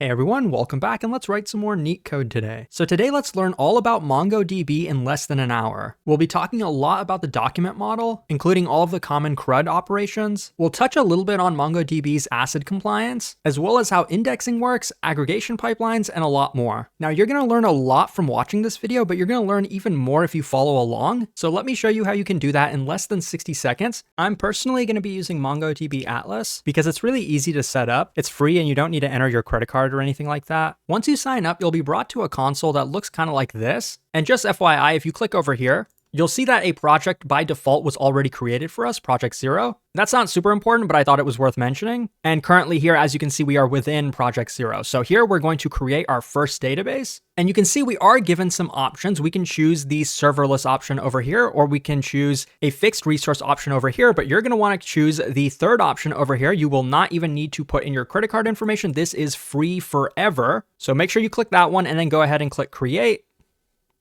Hey everyone, welcome back and let's write some more neat code today. So today let's learn all about MongoDB in less than an hour. We'll be talking a lot about the document model, including all of the common CRUD operations. We'll touch a little bit on MongoDB's ACID compliance, as well as how indexing works, aggregation pipelines, and a lot more. Now you're gonna learn a lot from watching this video, but you're gonna learn even more if you follow along. So let me show you how you can do that in less than 60 seconds. I'm personally gonna be using MongoDB Atlas because it's really easy to set up. It's free and you don't need to enter your credit card or anything like that. Once you sign up, you'll be brought to a console that looks kind of like this. And just FYI, if you click over here, you'll see that a project by default was already created for us, Project 0. That's not super important, but I thought it was worth mentioning. And currently here, as you can see, we are within Project 0. So here we're going to create our first database. And you can see we are given some options. We can choose the serverless option over here, or we can choose a fixed resource option over here, but you're going to want to choose the third option over here. You will not even need to put in your credit card information. This is free forever. So make sure you click that one and then go ahead and click create.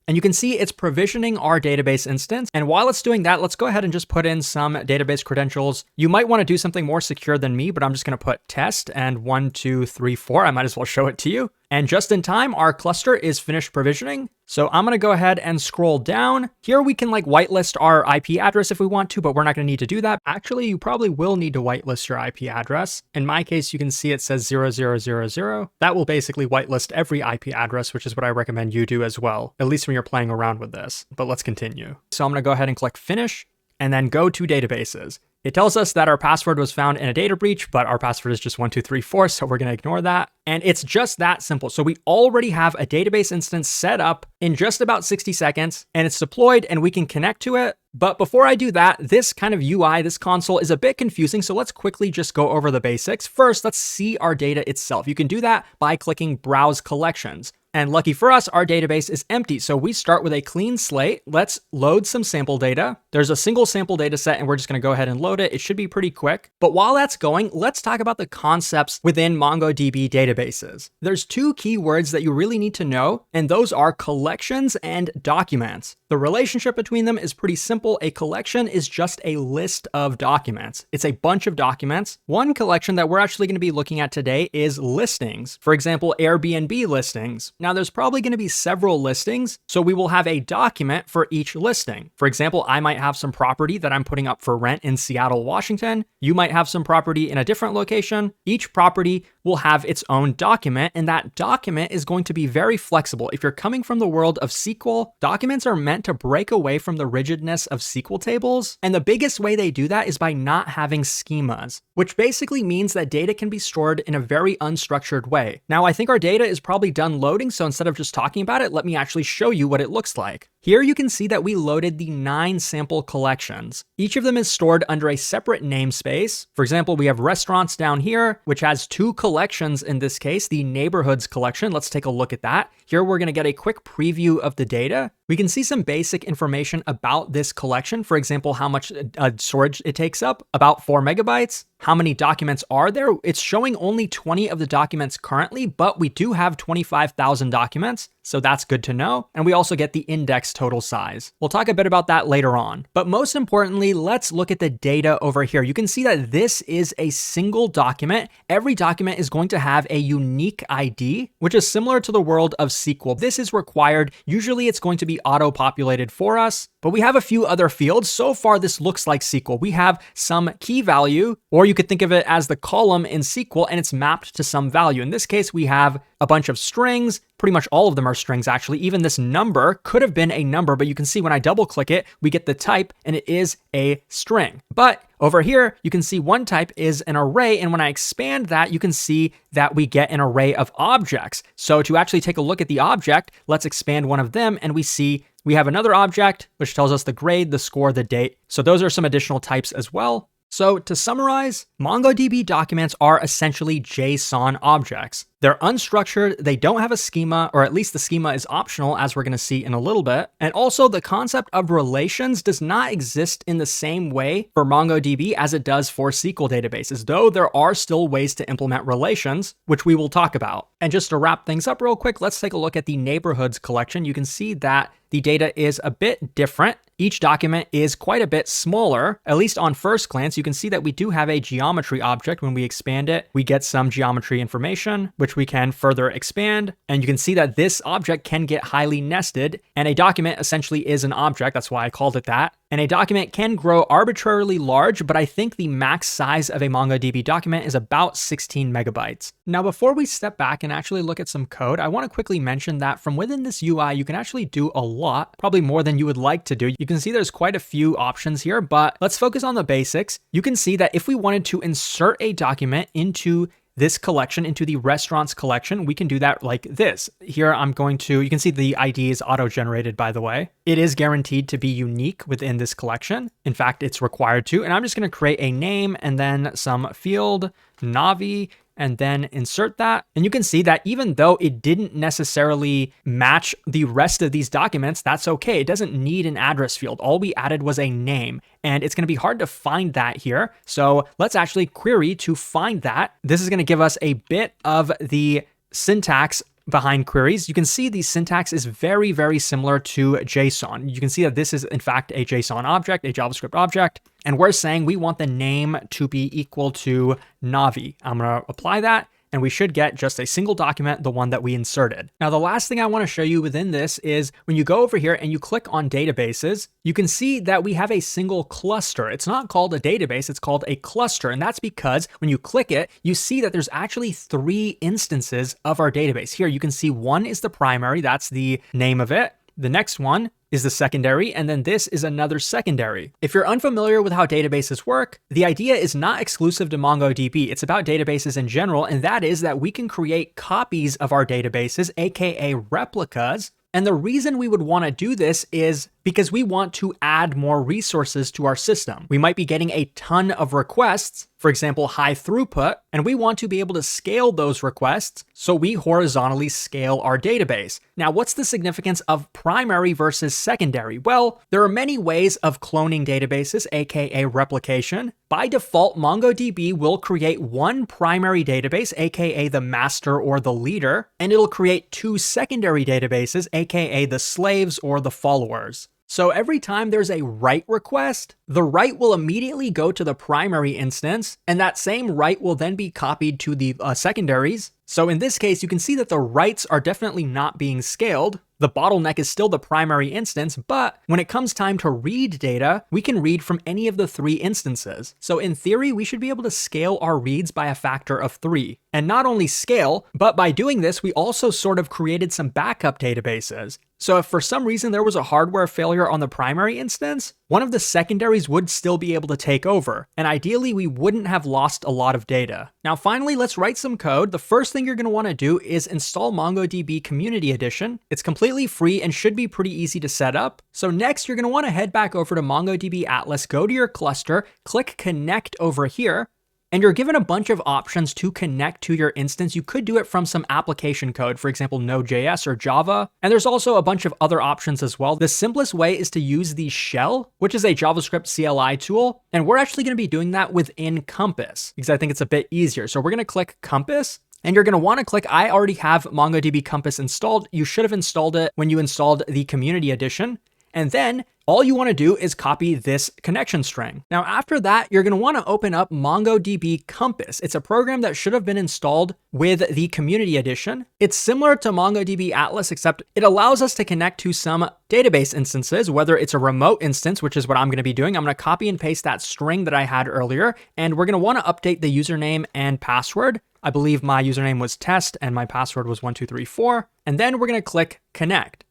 And you can see it's provisioning our database instance. And while it's doing that, let's go ahead and just put in some database credentials. You might want to do something more secure than me, but I'm just going to put test and 1, 2, 3, 4. I might as well show it to you. And just in time, our cluster is finished provisioning. So I'm going to go ahead and scroll down. Here we can whitelist our IP address if we want to, but we're not going to need to do that. Actually, you probably will need to whitelist your IP address. In my case, you can see it says 0000. That will basically whitelist every IP address, which is what I recommend you do as well, at least when you're playing around with this. But let's continue. So I'm going to go ahead and click finish and then go to databases. It tells us that our password was found in a data breach, but our password is just 1234, so we're gonna ignore that. And it's just that simple. So we already have a database instance set up in just about 60 seconds, and it's deployed and we can connect to it. But before I do that, this kind of UI, this console is a bit confusing, so let's quickly just go over the basics. First, let's see our data itself. You can do that by clicking Browse Collections. And lucky for us, our database is empty. So we start with a clean slate. Let's load some sample data. There's a single sample data set and we're just gonna go ahead and load it. It should be pretty quick. But while that's going, let's talk about the concepts within MongoDB databases. There's two key words that you really need to know, and those are collections and documents. The relationship between them is pretty simple. A collection is just a list of documents. It's a bunch of documents. One collection that we're actually gonna be looking at today is listings. For example, Airbnb listings. Now there's probably going to be several listings, so we will have a document for each listing. For example, I might have some property that I'm putting up for rent in Seattle, Washington. You might have some property in a different location. Each property will have its own document, and that document is going to be very flexible. If you're coming from the world of SQL, documents are meant to break away from the rigidness of SQL tables. And the biggest way they do that is by not having schemas, which basically means that data can be stored in a very unstructured way. Now, I think our data is probably done loading, so instead of just talking about it, let me actually show you what it looks like. Here you can see that we loaded the 9 sample collections. Each of them is stored under a separate namespace. For example, we have restaurants down here, which has 2 collections in this case, the neighborhoods collection. Let's take a look at that. Here we're gonna get a quick preview of the data. We can see some basic information about this collection. For example, how much storage it takes up, about 4 megabytes. How many documents are there? It's showing only 20 of the documents currently, but we do have 25,000 documents, so that's good to know. And we also get the index total size. We'll talk a bit about that later on. But most importantly, let's look at the data over here. You can see that this is a single document. Every document is going to have a unique ID, which is similar to the world of SQL. This is required. Usually it's going to be auto-populated for us, but we have a few other fields. So far, this looks like SQL. We have some key value, or you could think of it as the column in SQL, and it's mapped to some value. In this case, we have a bunch of strings. Pretty much all of them are strings, actually. Even this number could have been a number, but you can see when I double click it, we get the type, and it is a string. But over here, you can see one type is an array, and when I expand that, you can see that we get an array of objects. So to actually take a look at the object, let's expand one of them, and we see we have another object, which tells us the grade, the score, the date. So those are some additional types as well. So to summarize, MongoDB documents are essentially JSON objects. They're unstructured, they don't have a schema, or at least the schema is optional, as we're gonna see in a little bit. And also the concept of relations does not exist in the same way for MongoDB as it does for SQL databases, though there are still ways to implement relations, which we will talk about. And just to wrap things up real quick, let's take a look at the neighborhoods collection. You can see that the data is a bit different. each document is quite a bit smaller. At least on first glance, you can see that we do have a geometry object. When we expand it, we get some geometry information, which we can further expand. And you can see that this object can get highly nested, and a document essentially is an object. That's why I called it that. And a document can grow arbitrarily large, but I think the max size of a MongoDB document is about 16 megabytes. Now, before we step back and actually look at some code, I want to quickly mention that from within this UI, you can actually do a lot, probably more than you would like to do. You can see there's quite a few options here, but let's focus on the basics. You can see that if we wanted to insert a document into this collection, into the restaurants collection, we can do that like this. Here you can see the ID is auto-generated, by the way. It is guaranteed to be unique within this collection. In fact, it's required to, and I'm just going to create a name and then some field, Navi, and then insert that. And you can see that even though it didn't necessarily match the rest of these documents, that's okay. It doesn't need an address field. All we added was a name, and it's going to be hard to find that here. So let's actually query to find that. This is going to give us a bit of the syntax behind queries. You can see the syntax is very, very similar to JSON. You can see that this is in fact a JSON object, a JavaScript object, and we're saying we want the name to be equal to Navi. I'm going to apply that, and we should get just a single document, the one that we inserted. Now, the last thing I want to show you within this is when you go over here and you click on databases, you can see that we have a single cluster. It's not called a database, it's called a cluster. And that's because when you click it, you see that there's actually 3 instances of our database. Here, you can see one is the primary, that's the name of it. The next one is the secondary, and then this is another secondary. If you're unfamiliar with how databases work, the idea is not exclusive to MongoDB. It's about databases in general, and that is that we can create copies of our databases, aka replicas. And the reason we would want to do this is because we want to add more resources to our system. We might be getting a ton of requests, for example, high throughput, and we want to be able to scale those requests, so we horizontally scale our database. Now, what's the significance of primary versus secondary? Well, there are many ways of cloning databases, aka replication. By default, MongoDB will create one primary database, aka the master or the leader, and it'll create 2 secondary databases, aka the slaves or the followers. So every time there's a write request, the write will immediately go to the primary instance, and that same write will then be copied to the secondaries. So in this case, you can see that the writes are definitely not being scaled. The bottleneck is still the primary instance, but when it comes time to read data, we can read from any of the 3 instances. So in theory, we should be able to scale our reads by a factor of 3. And not only scale, but by doing this, we also sort of created some backup databases. So if for some reason there was a hardware failure on the primary instance, one of the secondaries would still be able to take over. And ideally, we wouldn't have lost a lot of data. Now, finally, let's write some code. The first thing you're going to want to do is install MongoDB Community Edition. It's completely free and should be pretty easy to set up. So next, you're going to want to head back over to MongoDB Atlas, go to your cluster, click Connect over here, and you're given a bunch of options to connect to your instance. You could do it from some application code, for example, Node.js or Java. And there's also a bunch of other options as well. The simplest way is to use the shell, which is a JavaScript CLI tool. And we're actually going to be doing that within Compass because I think it's a bit easier. So we're going to click Compass. And you're going to want to click, I already have MongoDB Compass installed. You should have installed it when you installed the Community Edition. And then all you want to do is copy this connection string. Now, after that, you're going to want to open up MongoDB Compass. It's a program that should have been installed with the Community Edition. It's similar to MongoDB Atlas, except it allows us to connect to some database instances, whether it's a remote instance, which is what I'm going to be doing. I'm going to copy and paste that string that I had earlier, and we're going to want to update the username and password. I believe my username was test and my password was 1234. And then we're going to click connect.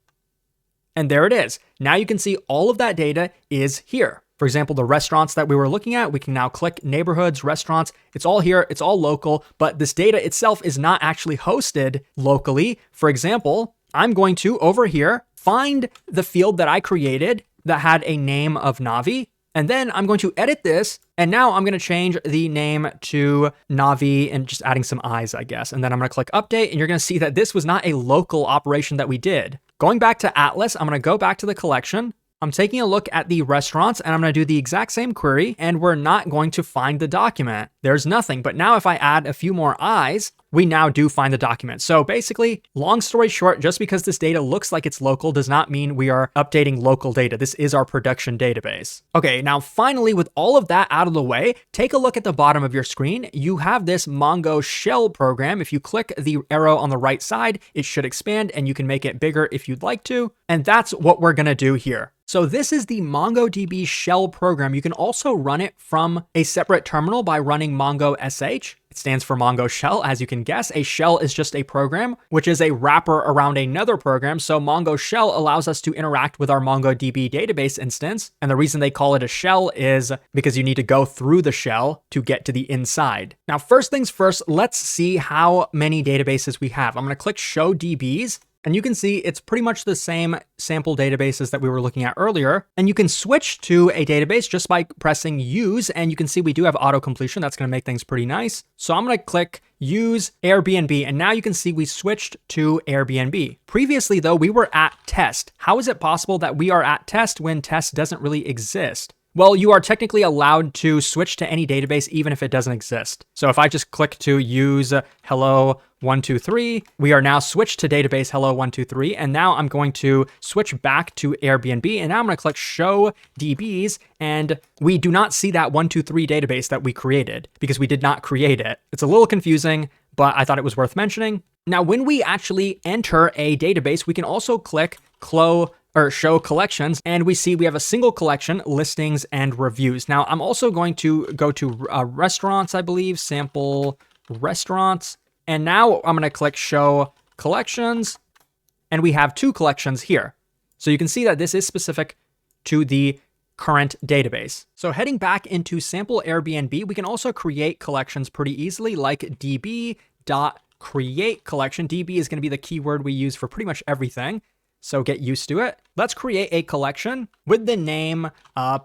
And there it is. Now you can see all of that data is here. For example, the restaurants that we were looking at, we can now click neighborhoods, restaurants. It's all here. It's all local, but this data itself is not actually hosted locally. For example, I'm going to over here find the field that I created that had a name of Navi. And then I'm going to edit this. And now I'm going to change the name to Navi and just adding some eyes, I guess. And then I'm going to click update, and you're going to see that this was not a local operation that we did. Going back to Atlas, I'm going to go back to the collection. I'm taking a look at the restaurants, and I'm going to do the exact same query, and we're not going to find the document. There's nothing. But now if I add a few more eyes, we now do find the document. So basically, long story short, just because this data looks like it's local does not mean we are updating local data. This is our production database. Okay, now finally, with all of that out of the way, take a look at the bottom of your screen. You have this Mongo Shell program. If you click the arrow on the right side, it should expand and you can make it bigger if you'd like to. And that's what we're gonna do here. So this is the MongoDB Shell program. You can also run it from a separate terminal by running Mongo sh. It stands for Mongo Shell, as you can guess. A shell is just a program, which is a wrapper around another program. So Mongo Shell allows us to interact with our MongoDB database instance. And the reason they call it a shell is because you need to go through the shell to get to the inside. Now, first things first, let's see how many databases we have. I'm going to click Show DBs. And you can see it's pretty much the same sample databases that we were looking at earlier. And you can switch to a database just by pressing use. And you can see we do have auto completion. That's going to make things pretty nice. So I'm going to click use Airbnb. And now you can see we switched to Airbnb. Previously, though, we were at test. How is it possible that we are at test when test doesn't really exist? Well, you are technically allowed to switch to any database even if it doesn't exist. So if I just click to use hello123, we are now switched to database hello123. And now I'm going to switch back to Airbnb. And now I'm going to click show DBs. And we do not see that 123 database that we created because we did not create it. It's a little confusing, but I thought it was worth mentioning. Now, when we actually enter a database, we can also click show collections, and we see we have a single collection, listings and reviews. Now, I'm also going to go to restaurants, I believe, sample restaurants. And now I'm going to click show collections, and we have two collections here. So you can see that this is specific to the current database. So heading back into sample Airbnb, we can also create collections pretty easily, like db.create collection. DB is going to be the keyword we use for pretty much everything. So get used to it. Let's create a collection with the name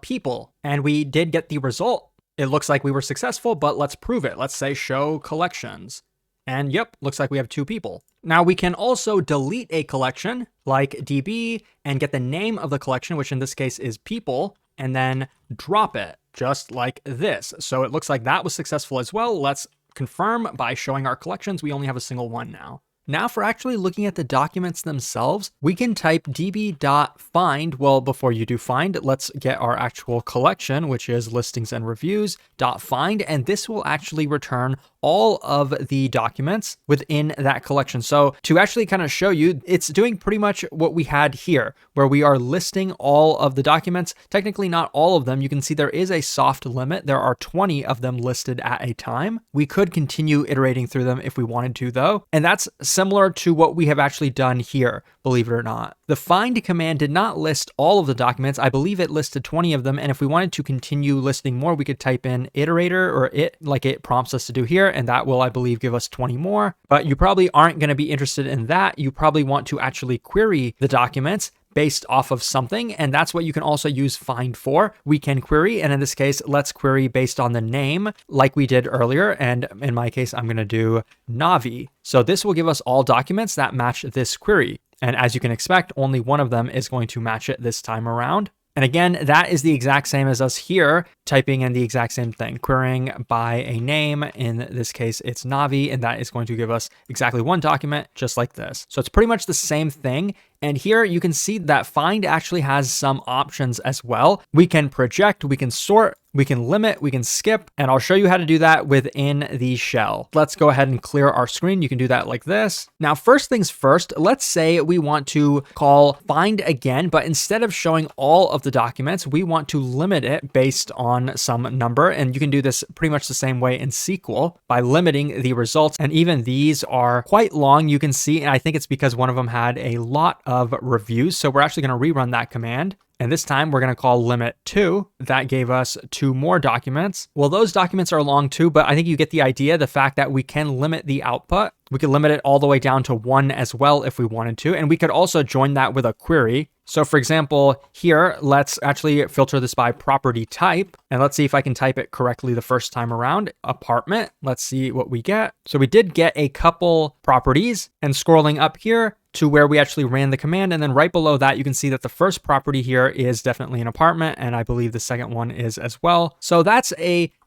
people. And we did get the result. It looks like we were successful, but let's prove it. Let's say show collections. And yep, looks like we have two people. Now we can also delete a collection like DB and get the name of the collection, which in this case is people, and then drop it just like this. So it looks like that was successful as well. Let's confirm by showing our collections. We only have a single one now. Now for actually looking at the documents themselves, we can type db.find. Well, before you do find, let's get our actual collection, which is listings and reviews.find, and this will actually return all of the documents within that collection. So to actually kind of show you, it's doing pretty much what we had here, where we are listing all of the documents. Technically not all of them. You can see there is a soft limit. There are 20 of them listed at a time. We could continue iterating through them if we wanted to though. And that's similar to what we have actually done here, believe it or not. The find command did not list all of the documents. I believe it listed 20 of them. And if we wanted to continue listing more, we could type in iterator or it like it prompts us to do here. And that will, I believe, give us 20 more. But you probably aren't going to be interested in that. You probably want to actually query the documents based off of something. And that's what you can also use find for. We can query. And in this case, let's query based on the name like we did earlier. And in my case, I'm going to do Navi. So this will give us all documents that match this query. And as you can expect, only one of them is going to match it this time around. And again, that is the exact same as us here, typing in the exact same thing, querying by a name. In this case, it's Navi, and that is going to give us exactly one document just like this. So it's pretty much the same thing. And here you can see that find actually has some options as well. We can project, we can sort, we can limit, we can skip, and I'll show you how to do that within the shell. Let's go ahead and clear our screen. You can do that like this. Now, first things first, let's say we want to call find again, but instead of showing all of the documents, we want to limit it based on some number. And you can do this pretty much the same way in SQL by limiting the results. And even these are quite long, you can see, and I think it's because one of them had a lot of reviews. So we're actually going to rerun that command. And this time we're going to call limit 2. That gave us 2 more documents. Well, those documents are long too, but I think you get the idea, the fact that we can limit the output. We could limit it all the way down to 1 as well if we wanted to. And we could also join that with a query. So for example, here, let's actually filter this by property type. And let's see if I can type it correctly the first time around. Apartment. Let's see what we get. So we did get a couple properties, and scrolling up here, to where we actually ran the command. And then right below that, you can see that the first property here is definitely an apartment. And I believe the second one is as well. So that's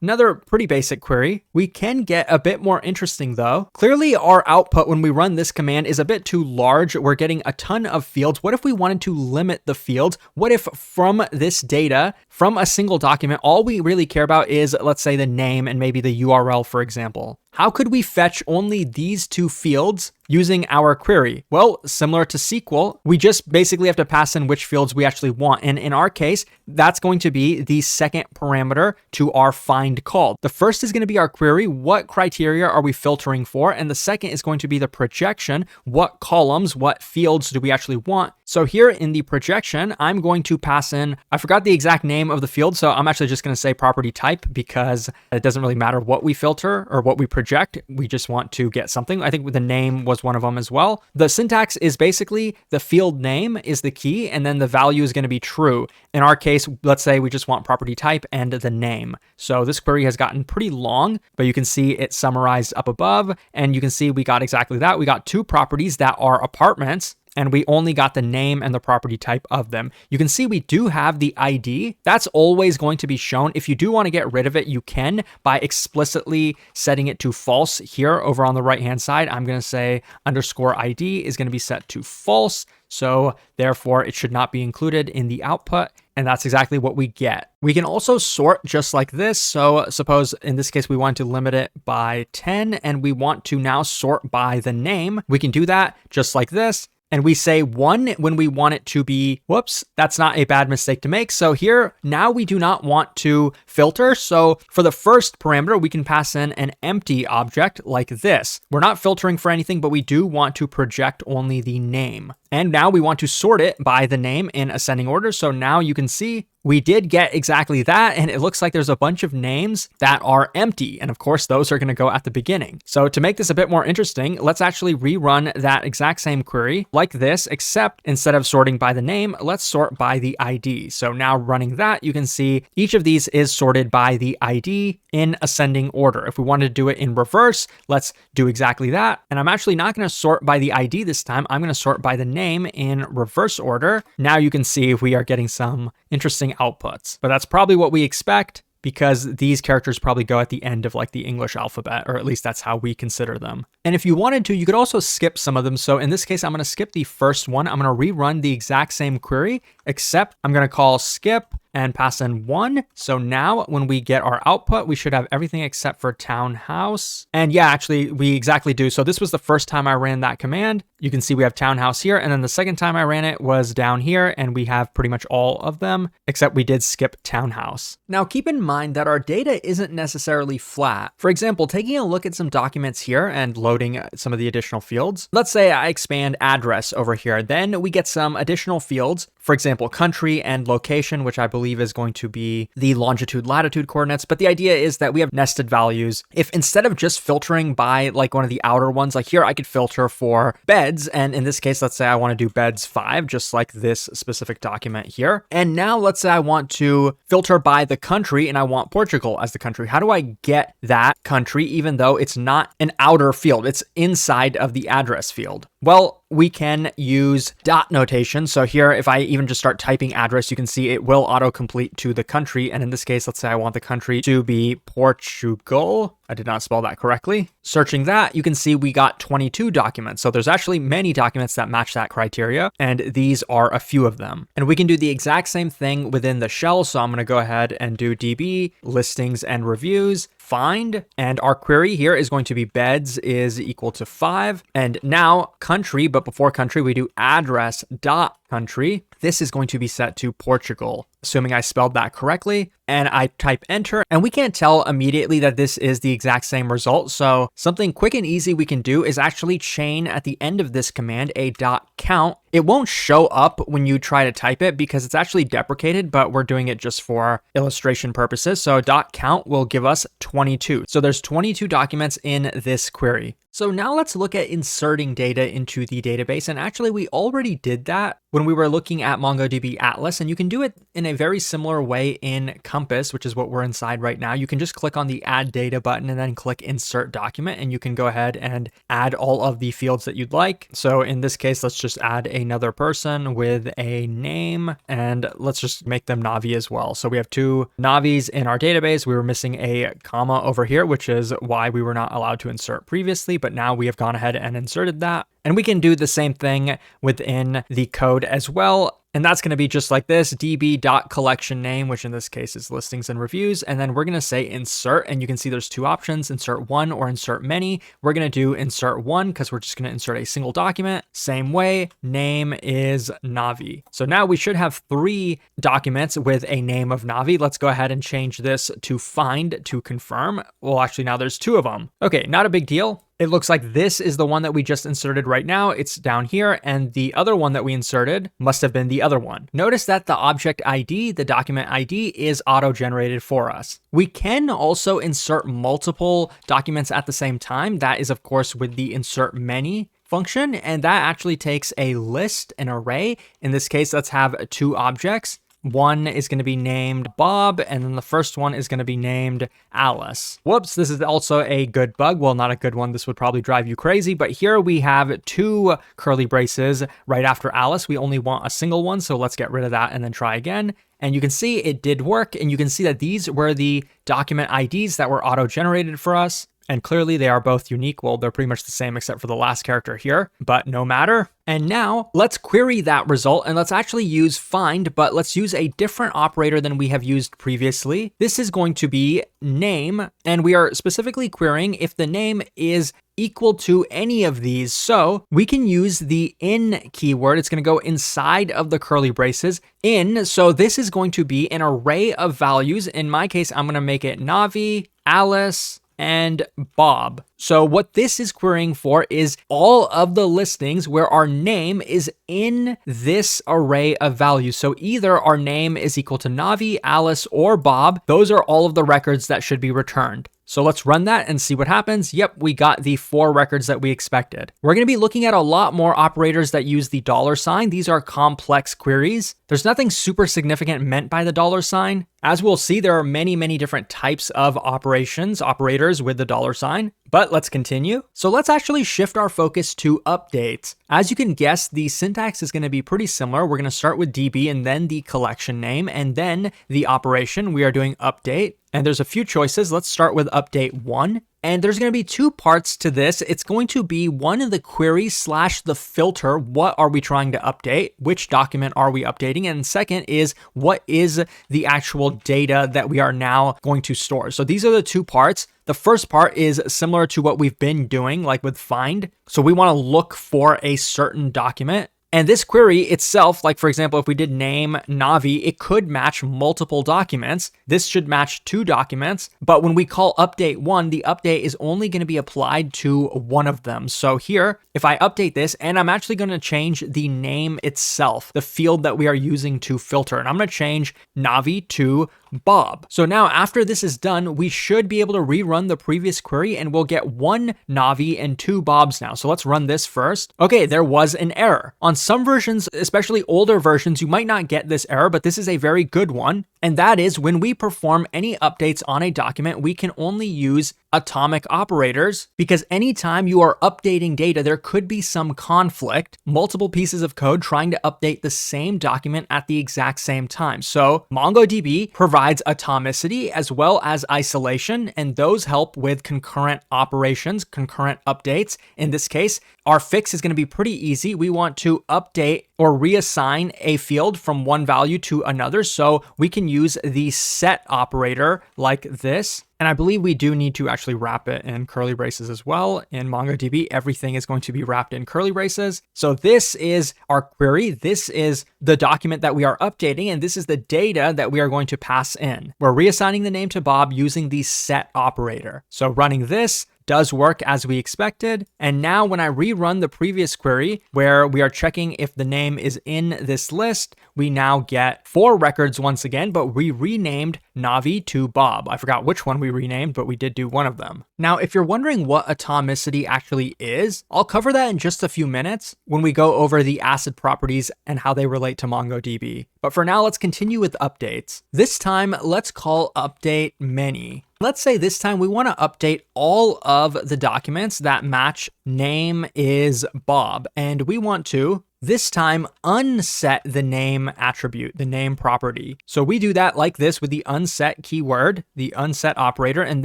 another pretty basic query. We can get a bit more interesting though. Clearly our output when we run this command is a bit too large. We're getting a ton of fields. What if we wanted to limit the fields? What if from this data, from a single document, all we really care about is, let's say, the name and maybe the URL, for example? How could we fetch only these two fields using our query? Well, similar to SQL, we just basically have to pass in which fields we actually want. And in our case, that's going to be the second parameter to our find call. The first is going to be our query. What criteria are we filtering for? And the second is going to be the projection. What columns, what fields do we actually want? So here in the projection, I'm going to pass in, I forgot the exact name of the field, so I'm actually just going to say property type because it doesn't really matter what we filter or what we project. We just want to get something. I think the name was one of them as well. The syntax is basically the field name is the key, and then the value is going to be true. In our case, let's say we just want property type and the name. So this query has gotten pretty long, but you can see it summarized up above, and you can see we got exactly that. We got two properties that are apartments, and we only got the name and the property type of them. You can see we do have the ID. That's always going to be shown. If you do want to get rid of it, you can by explicitly setting it to false here over on the right-hand side. I'm going to say _ID is going to be set to false. So therefore it should not be included in the output. And that's exactly what we get. We can also sort just like this. So suppose in this case, we want to limit it by 10 and we want to now sort by the name. We can do that just like this. And we say 1 when we want it to be, whoops, that's not a bad mistake to make. So here, now we do not want to filter. So for the first parameter, we can pass in an empty object like this. We're not filtering for anything, but we do want to project only the name. And now we want to sort it by the name in ascending order. So now you can see we did get exactly that. And it looks like there's a bunch of names that are empty. And of course, those are going to go at the beginning. So to make this a bit more interesting, let's actually rerun that exact same query like this, except instead of sorting by the name, let's sort by the ID. So now running that, you can see each of these is sorted by the ID in ascending order. If we wanted to do it in reverse, let's do exactly that. And I'm actually not going to sort by the ID this time. I'm going to sort by the name in reverse order. Now you can see we are getting some interesting outputs, but that's probably what we expect because these characters probably go at the end of like the English alphabet, or at least that's how we consider them. And if you wanted to, you could also skip some of them. So in this case, I'm going to skip the first one. I'm going to rerun the exact same query, except I'm going to call skip and pass in 1. So now when we get our output, we should have everything except for townhouse. And yeah, actually we exactly do. So this was the first time I ran that command. You can see we have townhouse here. And then the second time I ran it was down here, and we have pretty much all of them, except we did skip townhouse. Now keep in mind that our data isn't necessarily flat. For example, taking a look at some documents here and loading some of the additional fields. Let's say I expand address over here. Then we get some additional fields. For example, country and location, which I believe is going to be the longitude, latitude coordinates. But the idea is that we have nested values. If instead of just filtering by like one of the outer ones, like here, I could filter for beds. And in this case, let's say I want to do beds 5, just like this specific document here. And now let's say I want to filter by the country and I want Portugal as the country. How do I get that country, even though it's not an outer field? It's inside of the address field. Well, we can use dot notation. So here, if I even just start typing address, you can see it will autocomplete to the country. And in this case, let's say I want the country to be Portugal. I did not spell that correctly. Searching that, you can see we got 22 documents. So there's actually many documents that match that criteria, and these are a few of them. And we can do the exact same thing within the shell. So I'm going to go ahead and do DB listings and reviews, find, and our query here is going to be beds is equal to 5. And now country, but before country, we do address dot country. This is going to be set to Portugal, assuming I spelled that correctly. And I type enter, and we can't tell immediately that this is the exact same result. So something quick and easy we can do is actually chain at the end of this command a .count. It won't show up when you try to type it because it's actually deprecated, but we're doing it just for illustration purposes. So .count will give us 22. So there's 22 documents in this query. So now let's look at inserting data into the database. And actually, we already did that when we were looking at MongoDB Atlas, and you can do it in a very similar way in Compass, which is what we're inside right now. You can just click on the Add Data button and then click Insert Document, and you can go ahead and add all of the fields that you'd like. So in this case, let's just add another person with a name, and let's just make them Navi as well. So we have 2 Navis in our database. We were missing a comma over here, which is why we were not allowed to insert previously, but now we have gone ahead and inserted that. And we can do the same thing within the code as well. And that's going to be just like this, db.collectionName, which in this case is listings and reviews. And then we're going to say insert, and you can see there's 2 options, insert one or insert many. We're going to do insert one because we're just going to insert a single document. Same way, name is Navi. So now we should have 3 documents with a name of Navi. Let's go ahead and change this to find to confirm. Well, actually now there's 2 of them. Okay, not a big deal. It looks like this is the one that we just inserted right now. It's down here, and the other one that we inserted must have been the other one. Notice that the object ID, the document ID, is auto-generated for us. We can also insert multiple documents at the same time. That is, of course, with the insert many function, and that actually takes a list, an array. In this case, let's have 2 objects. One is going to be named Bob, and then the first one is going to be named Alice. Whoops, this is also a good bug. Well, not a good one. This would probably drive you crazy, but here we have 2 curly braces right after Alice. We only want a single one, so let's get rid of that and then try again. And you can see it did work, and you can see that these were the document IDs that were auto-generated for us. And clearly they are both unique. Well, they're pretty much the same except for the last character here, but no matter. And now let's query that result, and let's actually use find, but let's use a different operator than we have used previously. This is going to be name, and we are specifically querying if the name is equal to any of these. So we can use the in keyword. It's going to go inside of the curly braces in. So this is going to be an array of values. In my case, I'm going to make it Navi, Alice, and Bob. So what this is querying for is all of the listings where our name is in this array of values. So either our name is equal to Navi, Alice, or Bob. Those are all of the records that should be returned. So let's run that and see what happens. Yep, we got the 4 records that we expected. We're going to be looking at a lot more operators that use the $sign. These are complex queries. There's nothing super significant meant by the $sign. As we'll see, there are many, many different types of operators with the $sign. But let's continue. So let's actually shift our focus to updates. As you can guess, the syntax is going to be pretty similar. We're going to start with DB and then the collection name and then the operation. We are doing update. And there's a few choices. Let's start with update 1. And there's going to be 2 parts to this. It's going to be one of the query / the filter. What are we trying to update? Which document are we updating? And second is what is the actual data that we are now going to store? So these are the 2 parts. The first part is similar to what we've been doing, like with find. So we want to look for a certain document. And this query itself, like for example, if we did name Navi, it could match multiple documents. This should match 2 documents. But when we call update 1, the update is only going to be applied to one of them. So here, if I update this, and I'm actually going to change the name itself, the field that we are using to filter, and I'm going to change Navi to Bob. So now after this is done, we should be able to rerun the previous query and we'll get 1 Navi and 2 Bobs now. So let's run this first. Okay, there was an error. On some versions, especially older versions, you might not get this error, but this is a very good one. And that is when we perform any updates on a document, we can only use atomic operators because anytime you are updating data, there could be some conflict, multiple pieces of code trying to update the same document at the exact same time. So MongoDB provides atomicity as well as isolation, and those help with concurrent operations, concurrent updates. In this case, our fix is going to be pretty easy. We want to update or reassign a field from one value to another. So we can use the set operator like this. And I believe we do need to actually wrap it in curly braces as well. In MongoDB, everything is going to be wrapped in curly braces. So this is our query. This is the document that we are updating, and this is the data that we are going to pass in. We're reassigning the name to Bob using the set operator. So running this, does work as we expected. And now when I rerun the previous query where we are checking if the name is in this list, we now get 4 records once again, but we renamed Navi to Bob. I forgot which one we renamed, but we did do one of them. Now, if you're wondering what atomicity actually is, I'll cover that in just a few minutes when we go over the ACID properties and how they relate to MongoDB. But for now, let's continue with updates. This time, let's call update many. Let's say this time we want to update all of the documents that match name is Bob, and we want to this time unset the name attribute, the name property. So we do that like this with the unset keyword, the unset operator, and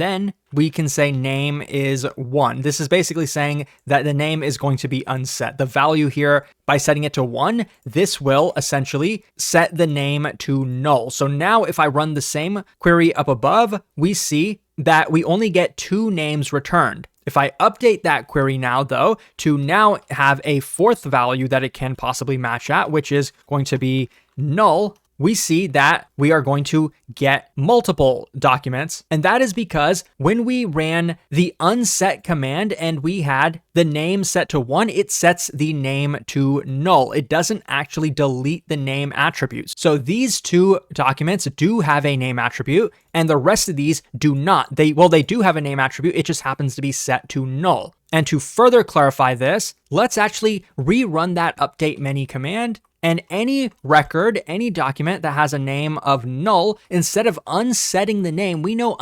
then we can say name is 1. This is basically saying that the name is going to be unset. The value here, by setting it to 1, this will essentially set the name to null. So now if I run the same query up above, we see that we only get 2 names returned. If I update that query now, though, to now have a 4th value that it can possibly match at, which is going to be null, we see that we are going to get multiple documents. And that is because when we ran the unset command and we had the name set to 1, it sets the name to null. It doesn't actually delete the name attributes. So these 2 documents do have a name attribute and the rest of these do not. They do have a name attribute. It just happens to be set to null. And to further clarify this, let's actually rerun that update many command. And any record, any document that has a name of null, instead of unsetting the name, we know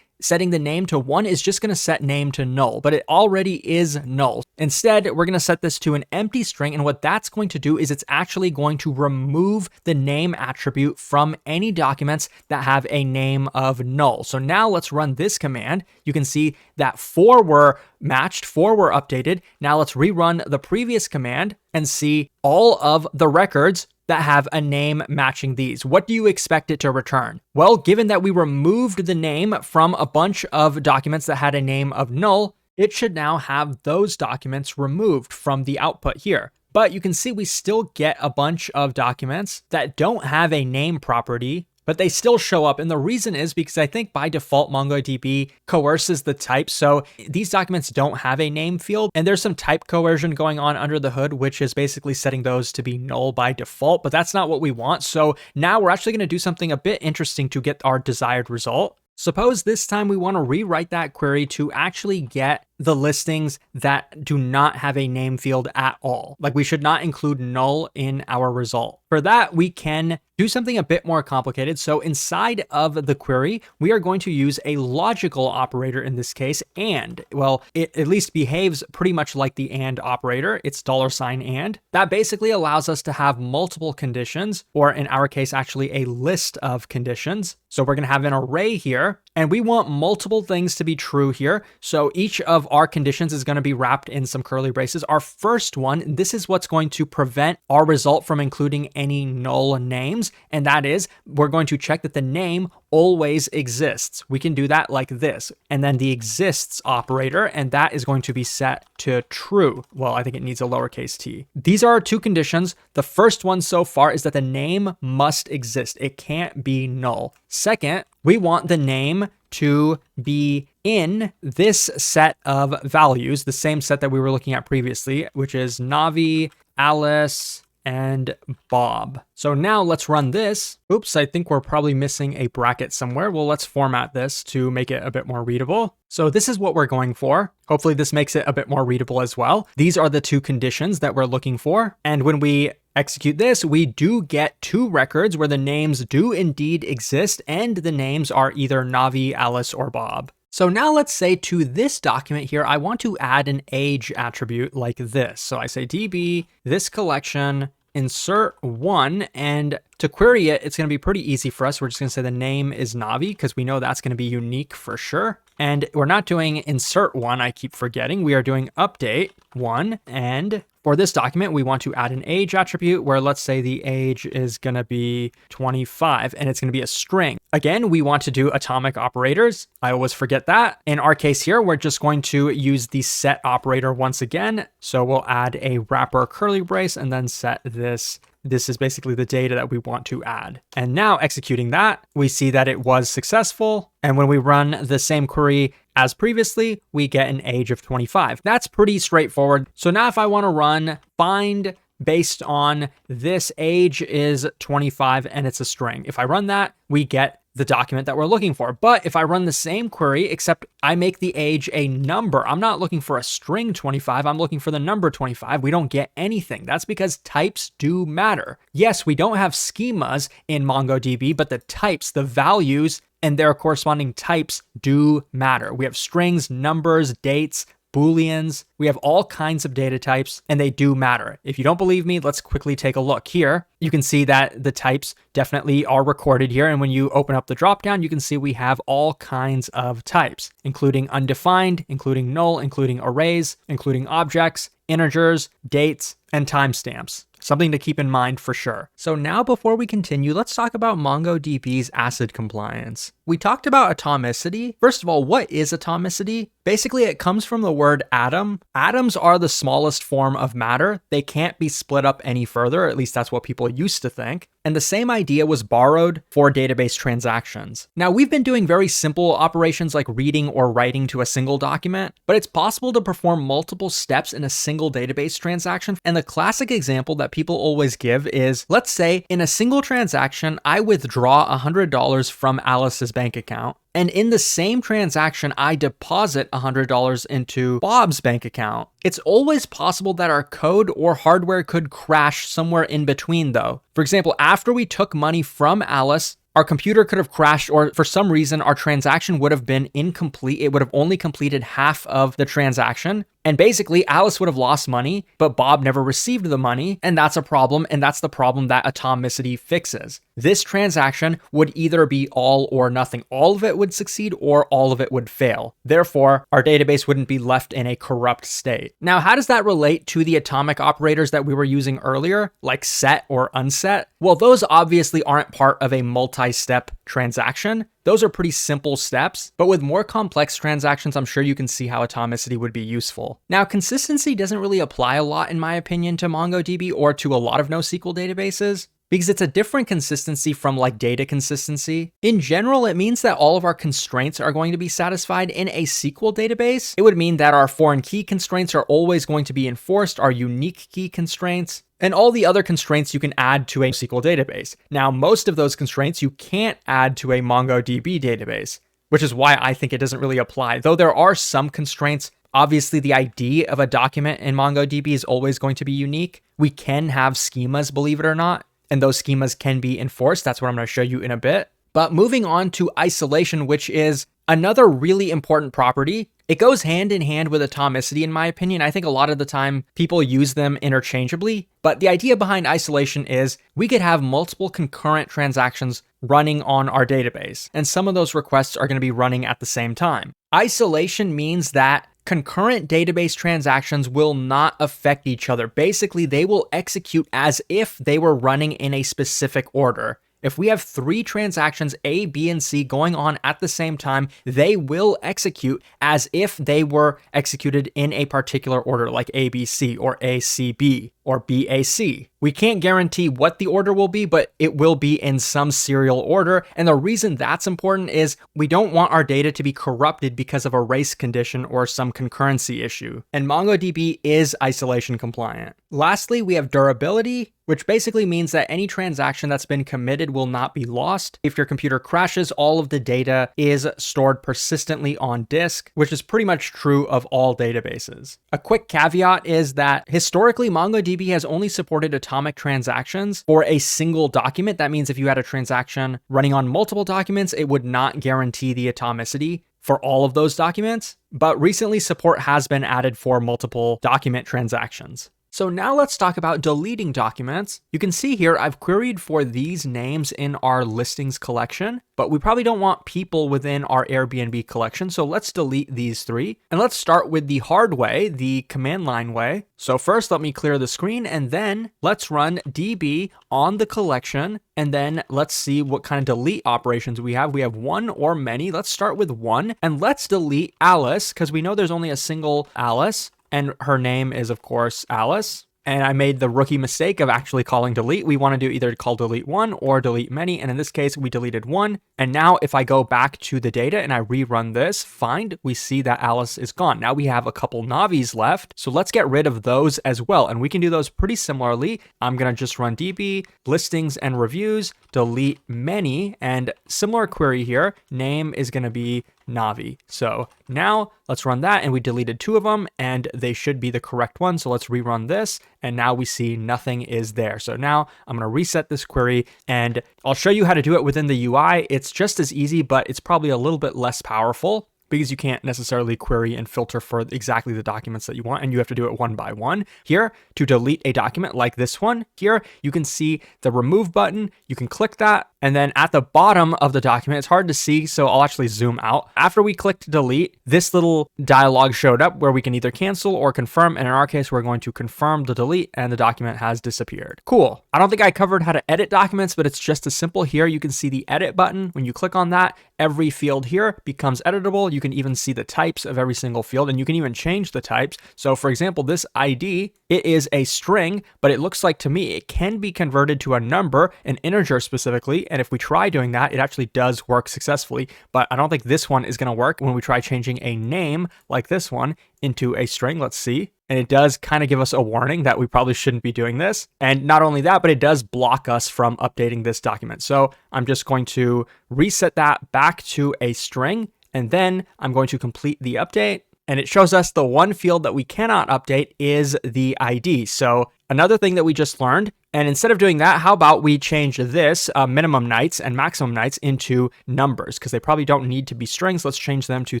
setting the name to 1 is just going to set name to null, but it already is null. Instead, we're going to set this to an empty string, and what that's going to do is it's actually going to remove the name attribute from any documents that have a name of null. So now let's run this command. You can see that 4 were matched, 4 were updated. Now let's rerun the previous command and see all of the records that have a name matching these. What do you expect it to return? Well, given that we removed the name from a bunch of documents that had a name of null, it should now have those documents removed from the output here. But you can see we still get a bunch of documents that don't have a name property, but they still show up. And the reason is because I think by default, MongoDB coerces the type. So these documents don't have a name field. And there's some type coercion going on under the hood, which is basically setting those to be null by default, but that's not what we want. So now we're actually going to do something a bit interesting to get our desired result. Suppose this time we want to rewrite that query to actually get the listings that do not have a name field at all. Like we should not include null in our result. For that, we can do something a bit more complicated. So inside of the query, we are going to use a logical operator in this case, and, well, it at least behaves pretty much like the and operator. It's $and. That basically allows us to have multiple conditions, or in our case, actually a list of conditions. So we're going to have an array here, and we want multiple things to be true here. So each of our conditions is going to be wrapped in some curly braces. Our first one, this is what's going to prevent our result from including any null names. And that is, we're going to check that the name always exists. We can do that like this. And then the exists operator, and that is going to be set to true. Well, I think it needs a lowercase t. These are our 2 conditions. The first one so far is that the name must exist. It can't be null. Second, we want the name to be in this set of values, the same set that we were looking at previously, which is Navi, Alice, and Bob. So now let's run this. Oops, I think we're probably missing a bracket somewhere. Well, let's format this to make it a bit more readable. So this is what we're going for. Hopefully this makes it a bit more readable as well. These are the 2 conditions that we're looking for. And when we execute this, we do get 2 records where the names do indeed exist, and the names are either Navi, Alice, or Bob. So now let's say to this document here, I want to add an age attribute like this. So I say db, this collection, insert 1, and to query it, it's going to be pretty easy for us. We're just going to say the name is Navi because we know that's going to be unique for sure. And we're not doing insert 1, I keep forgetting. We are doing update 1, and for this document, we want to add an age attribute where let's say the age is going to be 25 and it's going to be a string. Again, we want to do atomic operators. I always forget that. In our case here, we're just going to use the set operator once again. So we'll add a wrapper curly brace and then set this. This is basically the data that we want to add. And now executing that, we see that it was successful. And when we run the same query As previously, we get an age of 25. That's pretty straightforward. So now if I want to run find based on this age is 25 and it's a string, if I run that, we get the document that we're looking for. But if I run the same query, except I make the age a number, I'm not looking for a string 25, I'm looking for the number 25, we don't get anything. That's because types do matter. Yes, we don't have schemas in MongoDB, but the types, the values, and their corresponding types do matter. We have strings, numbers, dates, Booleans, we have all kinds of data types, and they do matter. If you don't believe me, let's quickly take a look here. You can see that the types definitely are recorded here. And when you open up the dropdown, you can see we have all kinds of types, including undefined, including null, including arrays, including objects, integers, dates, and timestamps. Something to keep in mind for sure. So now before we continue, let's talk about MongoDB's ACID compliance. We talked about atomicity. First of all, what is atomicity? Basically, it comes from the word atom. Atoms are the smallest form of matter. They can't be split up any further, at least that's what people used to think. And the same idea was borrowed for database transactions. Now, we've been doing very simple operations like reading or writing to a single document, but it's possible to perform multiple steps in a single database transaction. And the classic example that people always give is, let's say in a single transaction, I withdraw $100 from Alice's bank account. And in the same transaction, I deposit $100 into Bob's bank account. It's always possible that our code or hardware could crash somewhere in between though. For example, after we took money from Alice, our computer could have crashed, or for some reason, our transaction would have been incomplete. It would have only completed half of the transaction. And basically, Alice would have lost money, but Bob never received the money. And that's a problem. And that's the problem that atomicity fixes. This transaction would either be all or nothing. All of it would succeed or all of it would fail. Therefore, our database wouldn't be left in a corrupt state. Now, how does that relate to the atomic operators that we were using earlier, like set or unset? Well, those obviously aren't part of a multi-step transaction. Those are pretty simple steps, but with more complex transactions, I'm sure you can see how atomicity would be useful. Now, consistency doesn't really apply a lot, in my opinion, to MongoDB or to a lot of NoSQL databases, because it's a different consistency from like data consistency. In general, it means that all of our constraints are going to be satisfied in a SQL database. It would mean that our foreign key constraints are always going to be enforced, our unique key constraints, and all the other constraints you can add to a SQL database. Now, most of those constraints you can't add to a MongoDB database, which is why I think it doesn't really apply. Though there are some constraints. Obviously, the ID of a document in MongoDB is always going to be unique. We can have schemas, believe it or not, and those schemas can be enforced. That's what I'm going to show you in a bit. But moving on to isolation, which is another really important property. It goes hand in hand with atomicity, in my opinion. I think a lot of the time people use them interchangeably, but the idea behind isolation is we could have multiple concurrent transactions running on our database, and some of those requests are going to be running at the same time. Isolation means that concurrent database transactions will not affect each other. Basically, they will execute as if they were running in a specific order. If we have 3 transactions, A, B, and C going on at the same time, they will execute as if they were executed in a particular order, like ABC or ACB or BAC. We can't guarantee what the order will be, but it will be in some serial order. And the reason that's important is we don't want our data to be corrupted because of a race condition or some concurrency issue. And MongoDB is isolation compliant. Lastly, we have durability, which basically means that any transaction that's been committed will not be lost. If your computer crashes, all of the data is stored persistently on disk, which is pretty much true of all databases. A quick caveat is that historically, MongoDB has only supported atomic transactions for a single document. That means if you had a transaction running on multiple documents, it would not guarantee the atomicity for all of those documents. But recently, support has been added for multiple document transactions. So now let's talk about deleting documents. You can see here, I've queried for these names in our listings collection, but we probably don't want people within our Airbnb collection. So let's delete these 3. And let's start with the hard way, the command line way. So first, let me clear the screen, and then let's run db on the collection. And then let's see what kind of delete operations we have. We have 1 or many. Let's start with 1, and let's delete Alice because we know there's only a single Alice. And her name is, of course, Alice. and I made the rookie mistake of actually calling delete. We want to do either call delete one or delete many. And in this case, we deleted one. And now if I go back to the data and I rerun this, find, we see that Alice is gone. Now we have a couple Navis left. So let's get rid of those as well. And we can do those pretty similarly. I'm going to just run db listings and reviews, delete many, and similar query here. Name is going to be Navi. So now let's run that, and we deleted two of them and they should be the correct one. So let's rerun this, and now we see nothing is there. So now I'm going to reset this query, and I'll show you how to do it within the UI. It's just as easy, but it's probably a little bit less powerful, because you can't necessarily query and filter for exactly the documents that you want, and you have to do it one by one. Here, to delete a document like this one, here you can see the remove button. You can click that, and then at the bottom of the document, it's hard to see, so I'll actually zoom out. After we clicked delete, this little dialog showed up where we can either cancel or confirm, and in our case, we're going to confirm the delete, and the document has disappeared. Cool. I don't think I covered how to edit documents, but it's just as simple. Here you can see the edit button. When you click on that, every field here becomes editable. You can even see the types of every single field, and you can even change the types. So for example, this ID, it is a string, but it looks like to me it can be converted to a number, an integer specifically. And if we try doing that, it actually does work successfully. But I don't think this one is going to work when we try changing a name like this one into a string. Let's see. And it does kind of give us a warning that we probably shouldn't be doing this. And not only that, but it does block us from updating this document. So I'm just going to reset that back to a string, and then I'm going to complete the update. And it shows us the one field that we cannot update is the ID. So another thing that we just learned, and instead of doing that, how about we change this minimum nights and maximum nights into numbers, because they probably don't need to be strings. Let's change them to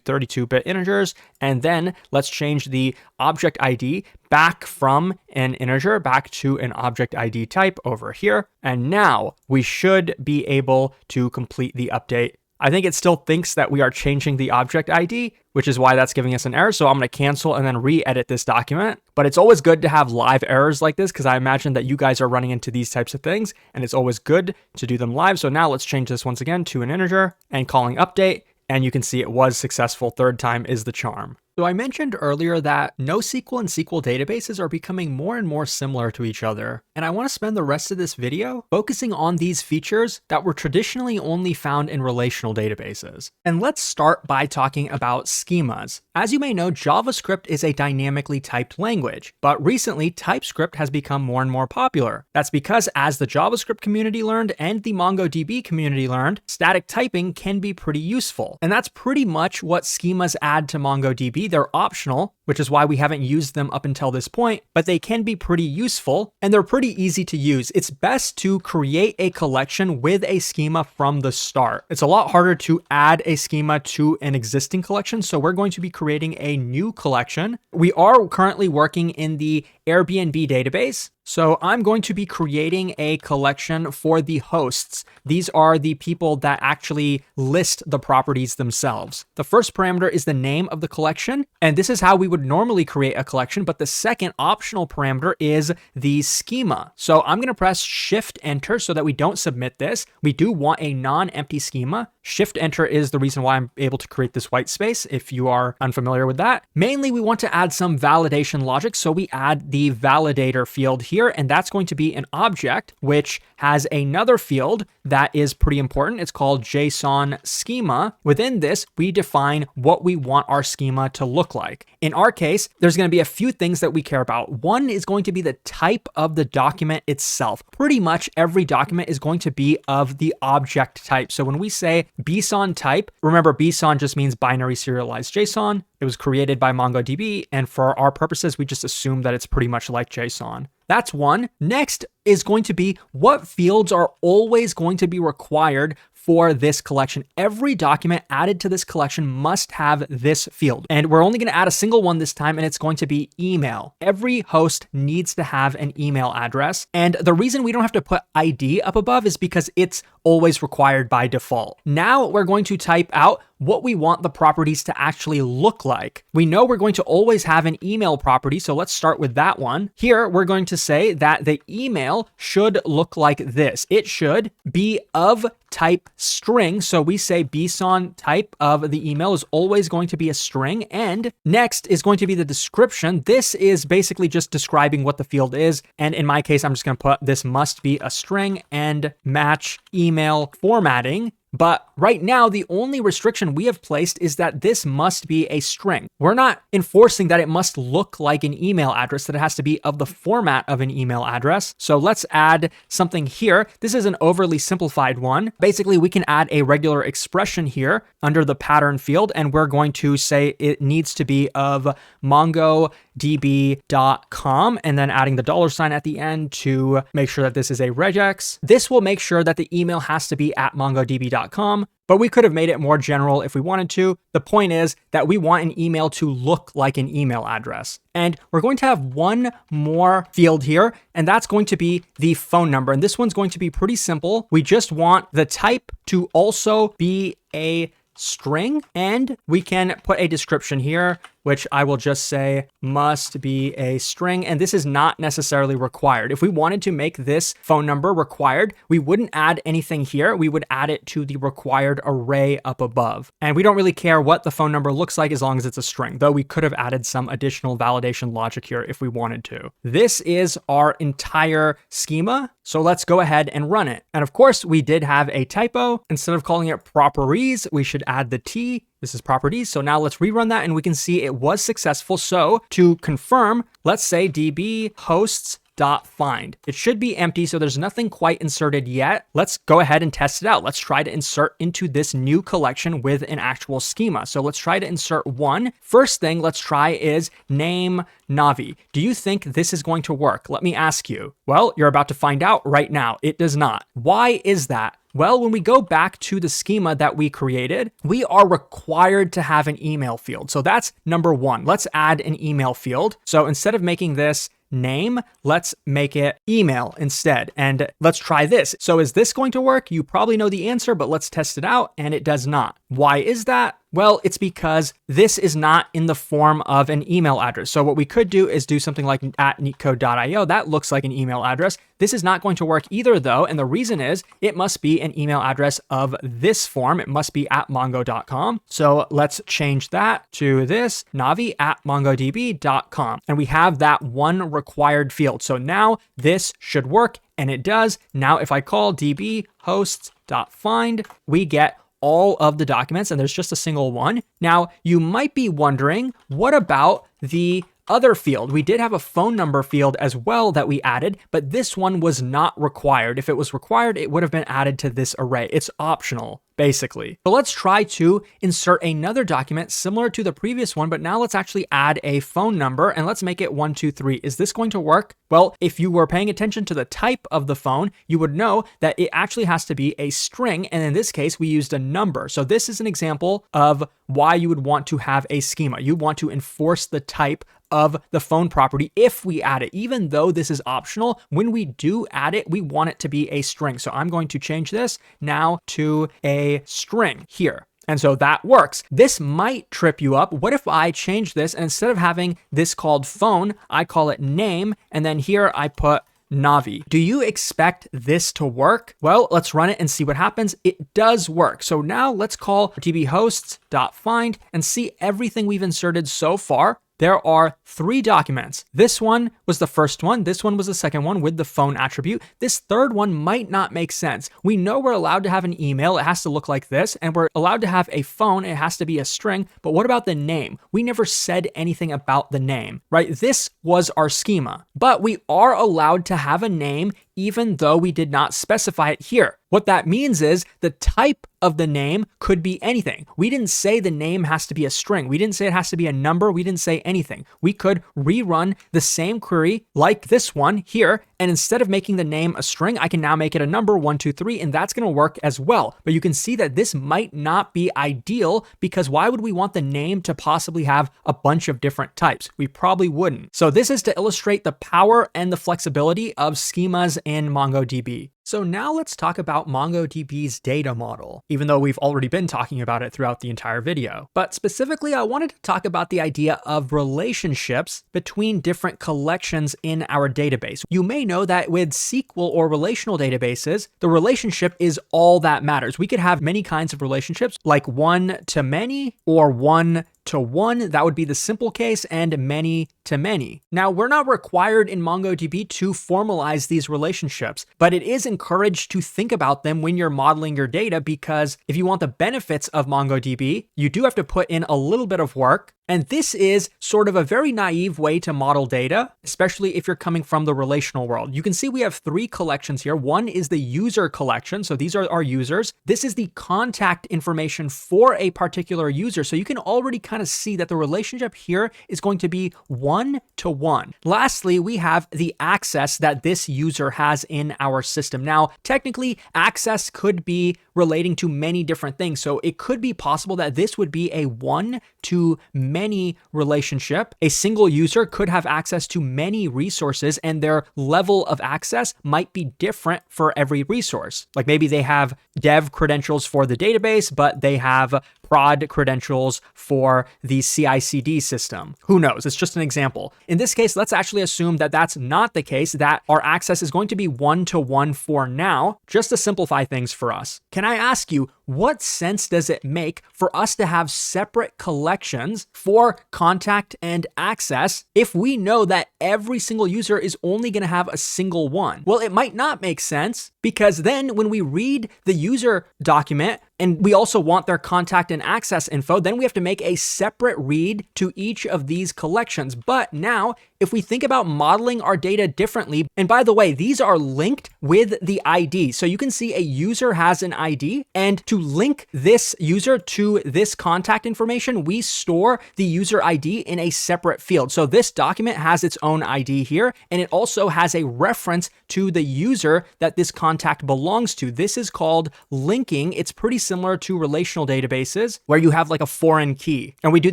32-bit integers. And then let's change the object ID back from an integer back to an object ID type over here. And now we should be able to complete the update. I think it still thinks that we are changing the object ID, which is why that's giving us an error. So I'm going to cancel and then re-edit this document. But it's always good to have live errors like this, because I imagine that you guys are running into these types of things, and it's always good to do them live. So now let's change this once again to an integer and calling update. And you can see it was successful. Third time is the charm. So I mentioned earlier that NoSQL and SQL databases are becoming more and more similar to each other. And I want to spend the rest of this video focusing on these features that were traditionally only found in relational databases. And let's start by talking about schemas. As you may know, JavaScript is a dynamically typed language, but recently TypeScript has become more and more popular. That's because as the JavaScript community learned and the MongoDB community learned, static typing can be pretty useful. And that's pretty much what schemas add to MongoDB. They're optional, which is why we haven't used them up until this point, but they can be pretty useful and they're pretty easy to use. It's best to create a collection with a schema from the start. It's a lot harder to add a schema to an existing collection, so we're going to be creating a new collection. We are currently working in the Airbnb database, so I'm going to be creating a collection for the hosts. These are the people that actually list the properties themselves. The first parameter is the name of the collection, and this is how we would normally create a collection, but the second optional parameter is the schema. So I'm going to press Shift Enter so that we don't submit this. We do want a non-empty schema. Shift Enter is the reason why I'm able to create this white space, if you are unfamiliar with that. Mainly, we want to add some validation logic, so we add the validator field here, and that's going to be an object which has another field that is pretty important. It's called JSON schema. Within this, we define what we want our schema to look like. In our case, there's going to be a few things that we care about. One is going to be the type of the document itself. Pretty much every document is going to be of the object type. So when we say BSON type, remember BSON just means binary serialized JSON. It was created by MongoDB, and for our purposes, we just assume that it's pretty much like JSON. That's one. Next is going to be what fields are always going to be required for this collection. Every document added to this collection must have this field. And we're only going to add a single one this time, and it's going to be email. Every host needs to have an email address. And the reason we don't have to put ID up above is because it's always required by default. Now we're going to type out what we want the properties to actually look like. We know we're going to always have an email property, so let's start with that one. Here, we're going to say that the email should look like this. It should be of type string. So we say bson type of the email is always going to be a string. And next is going to be the description. This is basically just describing what the field is. And in my case, I'm just going to put this must be a string and match email formatting. But right now, the only restriction we have placed is that this must be a string. We're not enforcing that it must look like an email address, that it has to be of the format of an email address. So let's add something here. This is an overly simplified one. Basically, we can add a regular expression here under the pattern field, and we're going to say it needs to be of MongoDB.com, and then adding the $ at the end to make sure that this is a regex. This will make sure that the email has to be at MongoDB.com, but we could have made it more general if we wanted to. The point is that we want an email to look like an email address. And we're going to have one more field here, and that's going to be the phone number. And this one's going to be pretty simple. We just want the type to also be a string, and we can put a description here, which I will just say must be a string. And this is not necessarily required. If we wanted to make this phone number required, we wouldn't add anything here. We would add it to the required array up above. And we don't really care what the phone number looks like as long as it's a string, though we could have added some additional validation logic here if we wanted to. This is our entire schema. So let's go ahead and run it. And of course, we did have a typo. Instead of calling it properties, we should add the T. This is properties. So now let's rerun that and we can see it was successful. So to confirm, let's say db hosts.find. It should be empty, so there's nothing quite inserted yet. Let's go ahead and test it out. Let's try to insert into this new collection with an actual schema. So let's try to insert one. First thing let's try is name Navi. Do you think this is going to work? Let me ask you. Well, you're about to find out right now. It does not. Why is that? Well, when we go back to the schema that we created, we are required to have an email field. So that's number one. Let's add an email field. So instead of making this name, let's make it email instead. And let's try this. So is this going to work? You probably know the answer, but let's test it out. And it does not. Why is that? Well, it's because this is not in the form of an email address. So what we could do is do something like @neatcode.io. That looks like an email address. This is not going to work either though. And the reason is it must be an email address of this form. It must be at mongo.com. So let's change that to this navi@mongodb.com. And we have that one required field. So now this should work, and it does. Now, if I call db hosts.find, we get all of the documents, and there's just a single one. Now, you might be wondering, what about the other field? We did have a phone number field as well that we added, but this one was not required. If it was required, it would have been added to this array. It's optional, basically. But let's try to insert another document similar to the previous one, but now let's actually add a phone number and let's make it 123. Is this going to work? Well, if you were paying attention to the type of the phone, you would know that it actually has to be a string. And in this case, we used a number. So this is an example of why you would want to have a schema. You want to enforce the type of the phone property if we add it. Even though this is optional, when we do add it, we want it to be a string. So I'm going to change this now to a string here. And so that works. This might trip you up. What if I change this and instead of having this called phone, I call it name, and then here I put Navi. Do you expect this to work? Well, let's run it and see what happens. It does work. So now let's call dbhosts.find and see everything we've inserted so far. There are 3 documents. This one was the first one. This one was the second one with the phone attribute. This third one might not make sense. We know we're allowed to have an email. It has to look like this. And we're allowed to have a phone. It has to be a string. But what about the name? We never said anything about the name, right? This was our schema. But we are allowed to have a name even though we did not specify it here. What that means is the type of the name could be anything. We didn't say the name has to be a string. We didn't say it has to be a number. We didn't say anything. We could rerun the same query like this one here. And instead of making the name a string, I can now make it a number 123, and that's going to work as well. But you can see that this might not be ideal because why would we want the name to possibly have a bunch of different types? We probably wouldn't. So this is to illustrate the power and the flexibility of schemas in MongoDB. So now let's talk about MongoDB's data model, even though we've already been talking about it throughout the entire video. But specifically, I wanted to talk about the idea of relationships between different collections in our database. You may know that with SQL or relational databases, the relationship is all that matters. We could have many kinds of relationships, like one to many or one to one, that would be the simple case, and many to many. Now, we're not required in MongoDB to formalize these relationships, but it is encouraged to think about them when you're modeling your data, because if you want the benefits of MongoDB, you do have to put in a little bit of work. And this is sort of a very naive way to model data, especially if you're coming from the relational world. You can see we have three collections here. One is the user collection. So these are our users. This is the contact information for a particular user. So you can already kind of see that the relationship here is going to be one to one. Lastly, we have the access that this user has in our system. Now, technically, access could be relating to many different things. So it could be possible that this would be a one to many relationship. A single user could have access to many resources, and their level of access might be different for every resource. Like maybe they have dev credentials for the database, but they have prod credentials for the CI/CD system. Who knows? It's just an example. In this case, let's actually assume that that's not the case, that our access is going to be one to one for now, just to simplify things for us. Can I ask you, what sense does it make for us to have separate collections for contact and access if we know that every single user is only going to have a single one? Well, it might not make sense, because then when we read the user document and we also want their contact and access info, then we have to make a separate read to each of these collections. But now, if we think about modeling our data differently, and by the way, these are linked with the ID. So you can see a user has an ID, and to link this user to this contact information, we store the user ID in a separate field. So this document has its own ID here, and it also has a reference to the user that this contact belongs to. This is called linking. It's pretty similar to relational databases where you have like a foreign key. And we do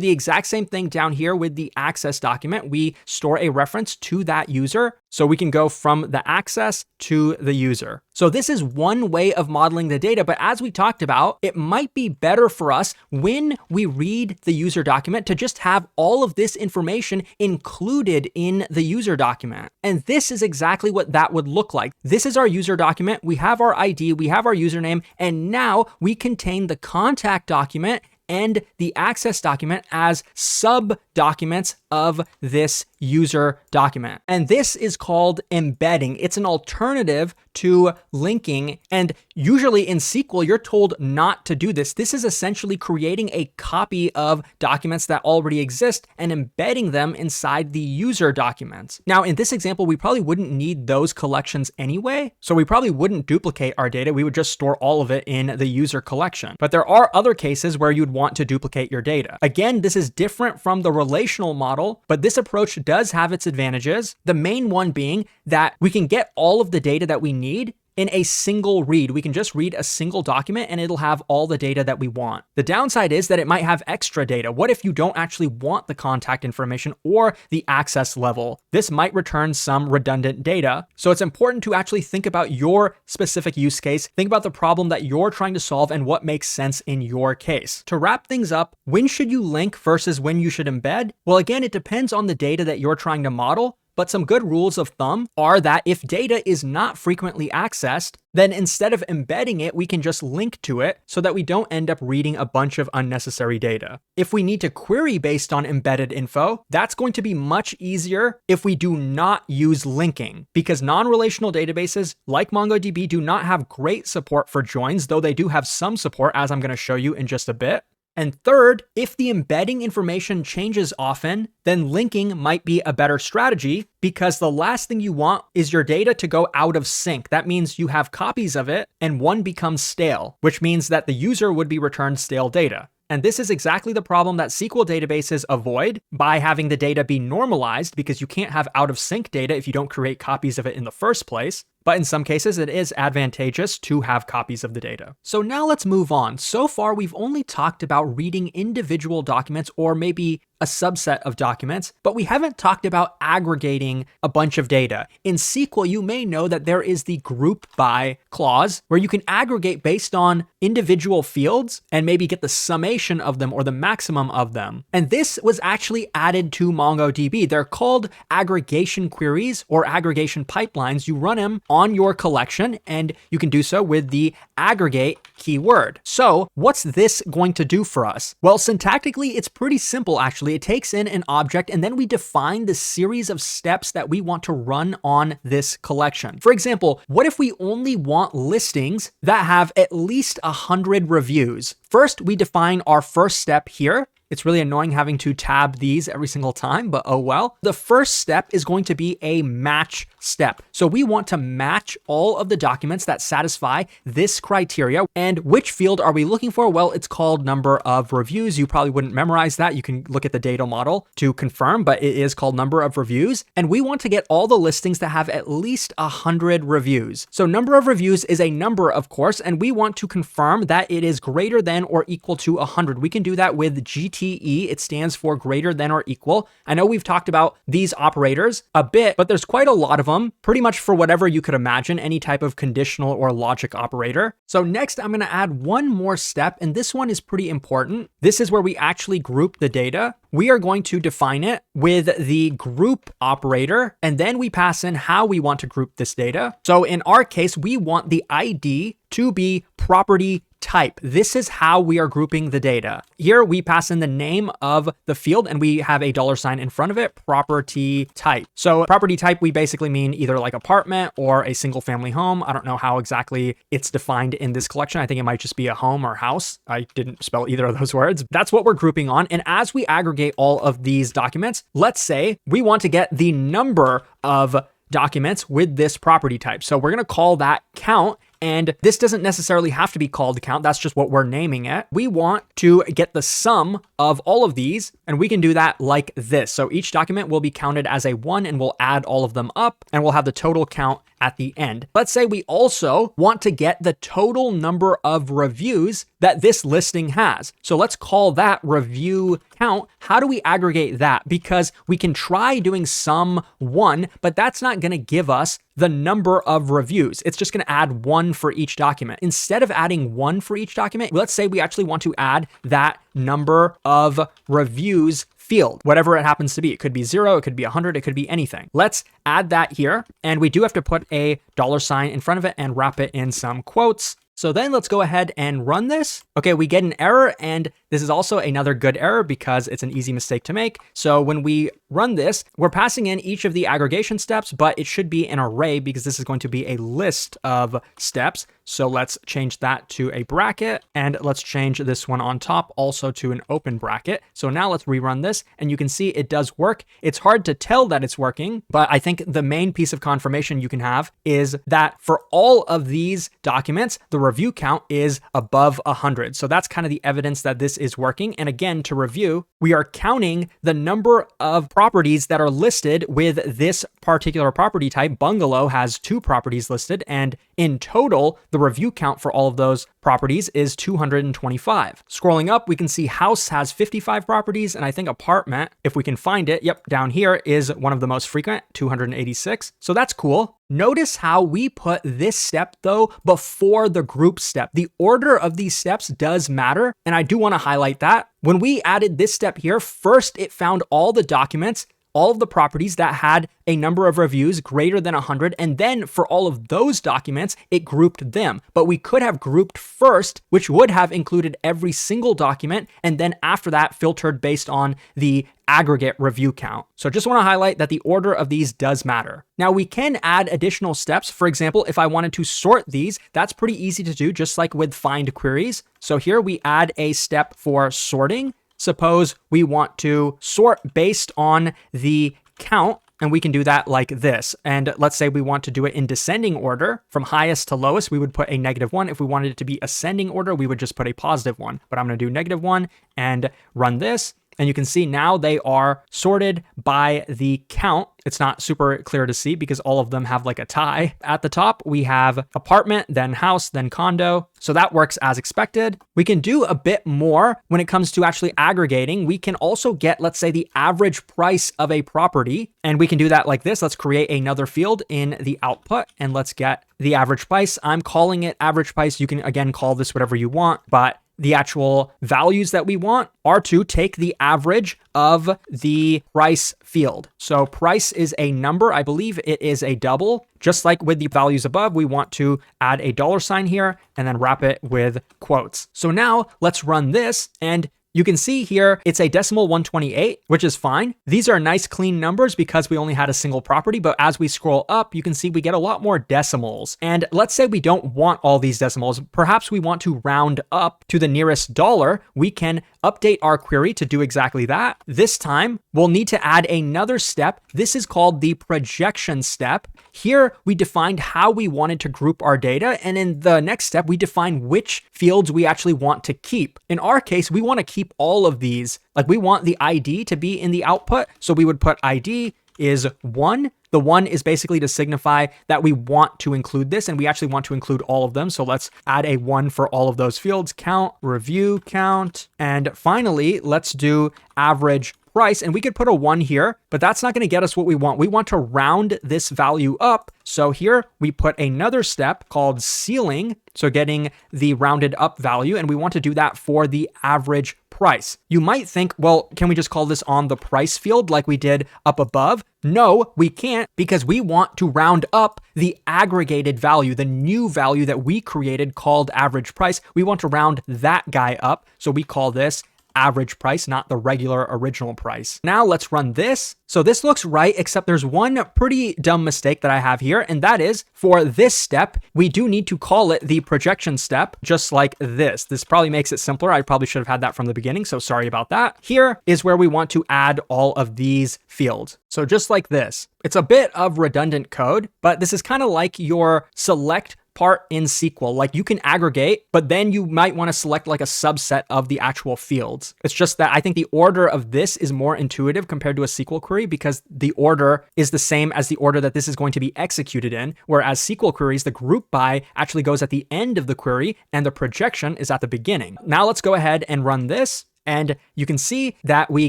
the exact same thing down here with the access document. We store a reference to that user, so we can go from the access to the user. So this is one way of modeling the data, but as we talked about, it might be better for us when we read the user document to just have all of this information included in the user document. And this is exactly what that would look like. This is our user document. We have our ID, we have our username, and now we contain the contact document and the access document as sub-documents of this user document. And this is called embedding. It's an alternative to linking. And usually in SQL, you're told not to do this. This is essentially creating a copy of documents that already exist and embedding them inside the user documents. Now, in this example, we probably wouldn't need those collections anyway. So we probably wouldn't duplicate our data. We would just store all of it in the user collection. But there are other cases where you'd want to duplicate your data. Again, this is different from the relational model, but this approach does have its advantages. The main one being that we can get all of the data that we need in a single read. We can just read a single document and it'll have all the data that we want. The downside is that it might have extra data. What if you don't actually want the contact information or the access level? This might return some redundant data. So it's important to actually think about your specific use case. Think about the problem that you're trying to solve and what makes sense in your case. To wrap things up, when should you link versus when you should embed? Well, again, it depends on the data that you're trying to model. But some good rules of thumb are that if data is not frequently accessed, then instead of embedding it, we can just link to it so that we don't end up reading a bunch of unnecessary data. If we need to query based on embedded info, that's going to be much easier if we do not use linking, because non-relational databases like MongoDB do not have great support for joins, though they do have some support, as I'm going to show you in just a bit. And third, if the embedding information changes often, then linking might be a better strategy, because the last thing you want is your data to go out of sync. That means you have copies of it and one becomes stale, which means that the user would be returned stale data. And this is exactly the problem that SQL databases avoid by having the data be normalized, because you can't have out of sync data if you don't create copies of it in the first place. but in some cases it is advantageous to have copies of the data. So now let's move on. So far, we've only talked about reading individual documents or maybe a subset of documents, but we haven't talked about aggregating a bunch of data. In SQL, you may know that there is the group by clause where you can aggregate based on individual fields and maybe get the summation of them or the maximum of them. And this was actually added to MongoDB. They're called aggregation queries or aggregation pipelines. You run them on your collection and you can do so with the aggregate keyword. So what's this going to do for us? Well, syntactically, it's pretty simple actually. It takes in an object and then we define the series of steps that we want to run on this collection. For example, what if we only want listings that have at least 100 reviews? First, we define our first step here. It's really annoying having to tab these every single time, but oh well. The first step is going to be a match step. So we want to match all of the documents that satisfy this criteria. And which field are we looking for? Well, it's called number of reviews. You probably wouldn't memorize that. You can look at the data model to confirm, but it is called number of reviews. And we want to get all the listings that have at least 100 reviews. So number of reviews is a number, of course, and we want to confirm that it is greater than or equal to 100. We can do that with GTE. It stands for greater than or equal. I know we've talked about these operators a bit, but there's quite a lot of them, pretty much for whatever you could imagine, any type of conditional or logic operator. So next, I'm going to add one more step, and this one is pretty important. This is where we actually group the data. We are going to define it with the group operator, and then we pass in how we want to group this data. So in our case, we want the ID to be property type. This is how we are grouping the data. Here we pass in the name of the field and we have a $sign in front of it, property type. So property type, we basically mean either like apartment or a single family home. I don't know how exactly it's defined in this collection. I think it might just be a home or house. I didn't spell either of those words. That's what we're grouping on. And as we aggregate all of these documents, let's say we want to get the number of documents with this property type. So we're going to call that count. And this doesn't necessarily have to be called count. That's just what we're naming it. We want to get the sum of all of these, and we can do that like this. So each document will be counted as a 1 and we'll add all of them up and we'll have the total count at the end. Let's say we also want to get the total number of reviews that this listing has. So let's call that review count. How do we aggregate that? Because we can try doing sum 1, but that's not going to give us the number of reviews. It's just going to add 1 for each document. Instead of adding 1 for each document, let's say we actually want to add that number of reviews field, whatever it happens to be. It could be 0, it could be 100, it could be anything. Let's add that here. And we do have to put a $sign in front of it and wrap it in some quotes. So then let's go ahead and run this. Okay, we get an error, and this is also another good error because it's an easy mistake to make. So when we run this, we're passing in each of the aggregation steps, but it should be an array because this is going to be a list of steps. So let's change that to a bracket, and let's change this one on top also to an open bracket. So now let's rerun this, and you can see it does work. It's hard to tell that it's working, but I think the main piece of confirmation you can have is that for all of these documents, the review count is above 100. So that's kind of the evidence that this is working. And again, to review, we are counting the number of properties that are listed with this particular property type. Bungalow has 2 properties listed, and in total, the review count for all of those properties is 225. Scrolling up, we can see house has 55 properties, and I think apartment, if we can find it, yep, down here is one of the most frequent, 286. So that's cool. Notice how we put this step though before the group step. The order of these steps does matter, and I do want to highlight that. When we added this step here, first it found all the documents, all of the properties that had a number of reviews greater than 100, and then for all of those documents, it grouped them. But we could have grouped first, which would have included every single document, and then after that filtered based on the aggregate review count. So just want to highlight that the order of these does matter. Now we can add additional steps. For example, if I wanted to sort these, that's pretty easy to do, just like with find queries. So here we add a step for sorting. Suppose we want to sort based on the count, and we can do that like this. And let's say we want to do it in descending order from highest to lowest, we would put a -1. If we wanted it to be ascending order, we would just put a +1. But I'm going to do -1 and run this. And you can see now they are sorted by the count. It's not super clear to see because all of them have like a tie. At the top, we have apartment, then house, then condo. So that works as expected. We can do a bit more when it comes to actually aggregating. We can also get, let's say, the average price of a property. And we can do that like this. Let's create another field in the output and let's get the average price. I'm calling it average price. You can, again, call this whatever you want, but the actual values that we want are to take the average of the price field. So price is a number. I believe it is a double. Just like with the values above, we want to add a $sign here and then wrap it with quotes. So now let's run this, and you can see here, it's a decimal 128, which is fine. These are nice clean numbers because we only had a single property, but as we scroll up, you can see we get a lot more decimals. And let's say we don't want all these decimals. Perhaps we want to round up to the nearest dollar. We can update our query to do exactly that. This time, we'll need to add another step. This is called the projection step. Here, we defined how we wanted to group our data. And in the next step, we define which fields we actually want to keep. In our case, we want to keep all of these. Like we want the ID to be in the output. So we would put ID is 1. The 1 is basically to signify that we want to include this, and we actually want to include all of them. So let's add a 1 for all of those fields. Count, review, count. And finally, let's do average price, and we could put a 1 here, but that's not going to get us what we want. We want to round this value up. So here we put another step called ceiling, so getting the rounded up value, and we want to do that for the average price. You might think, well, can we just call this on the price field like we did up above? No, we can't, because we want to round up the aggregated value, the new value that we created called average price. We want to round that guy up. So we call this average price, not the regular original price. Now let's run this. So this looks right, except there's one pretty dumb mistake that I have here, and that is for this step, we do need to call it the projection step, just like this. This probably makes it simpler. I probably should have had that from the beginning, so sorry about that. Here is where we want to add all of these fields. So just like this. It's a bit of redundant code, but this is kind of like your select part in SQL. Like you can aggregate, but then you might want to select like a subset of the actual fields. It's just that I think the order of this is more intuitive compared to a SQL query because the order is the same as the order that this is going to be executed in. Whereas SQL queries, the group by actually goes at the end of the query and the projection is at the beginning. Now let's go ahead and run this. And you can see that we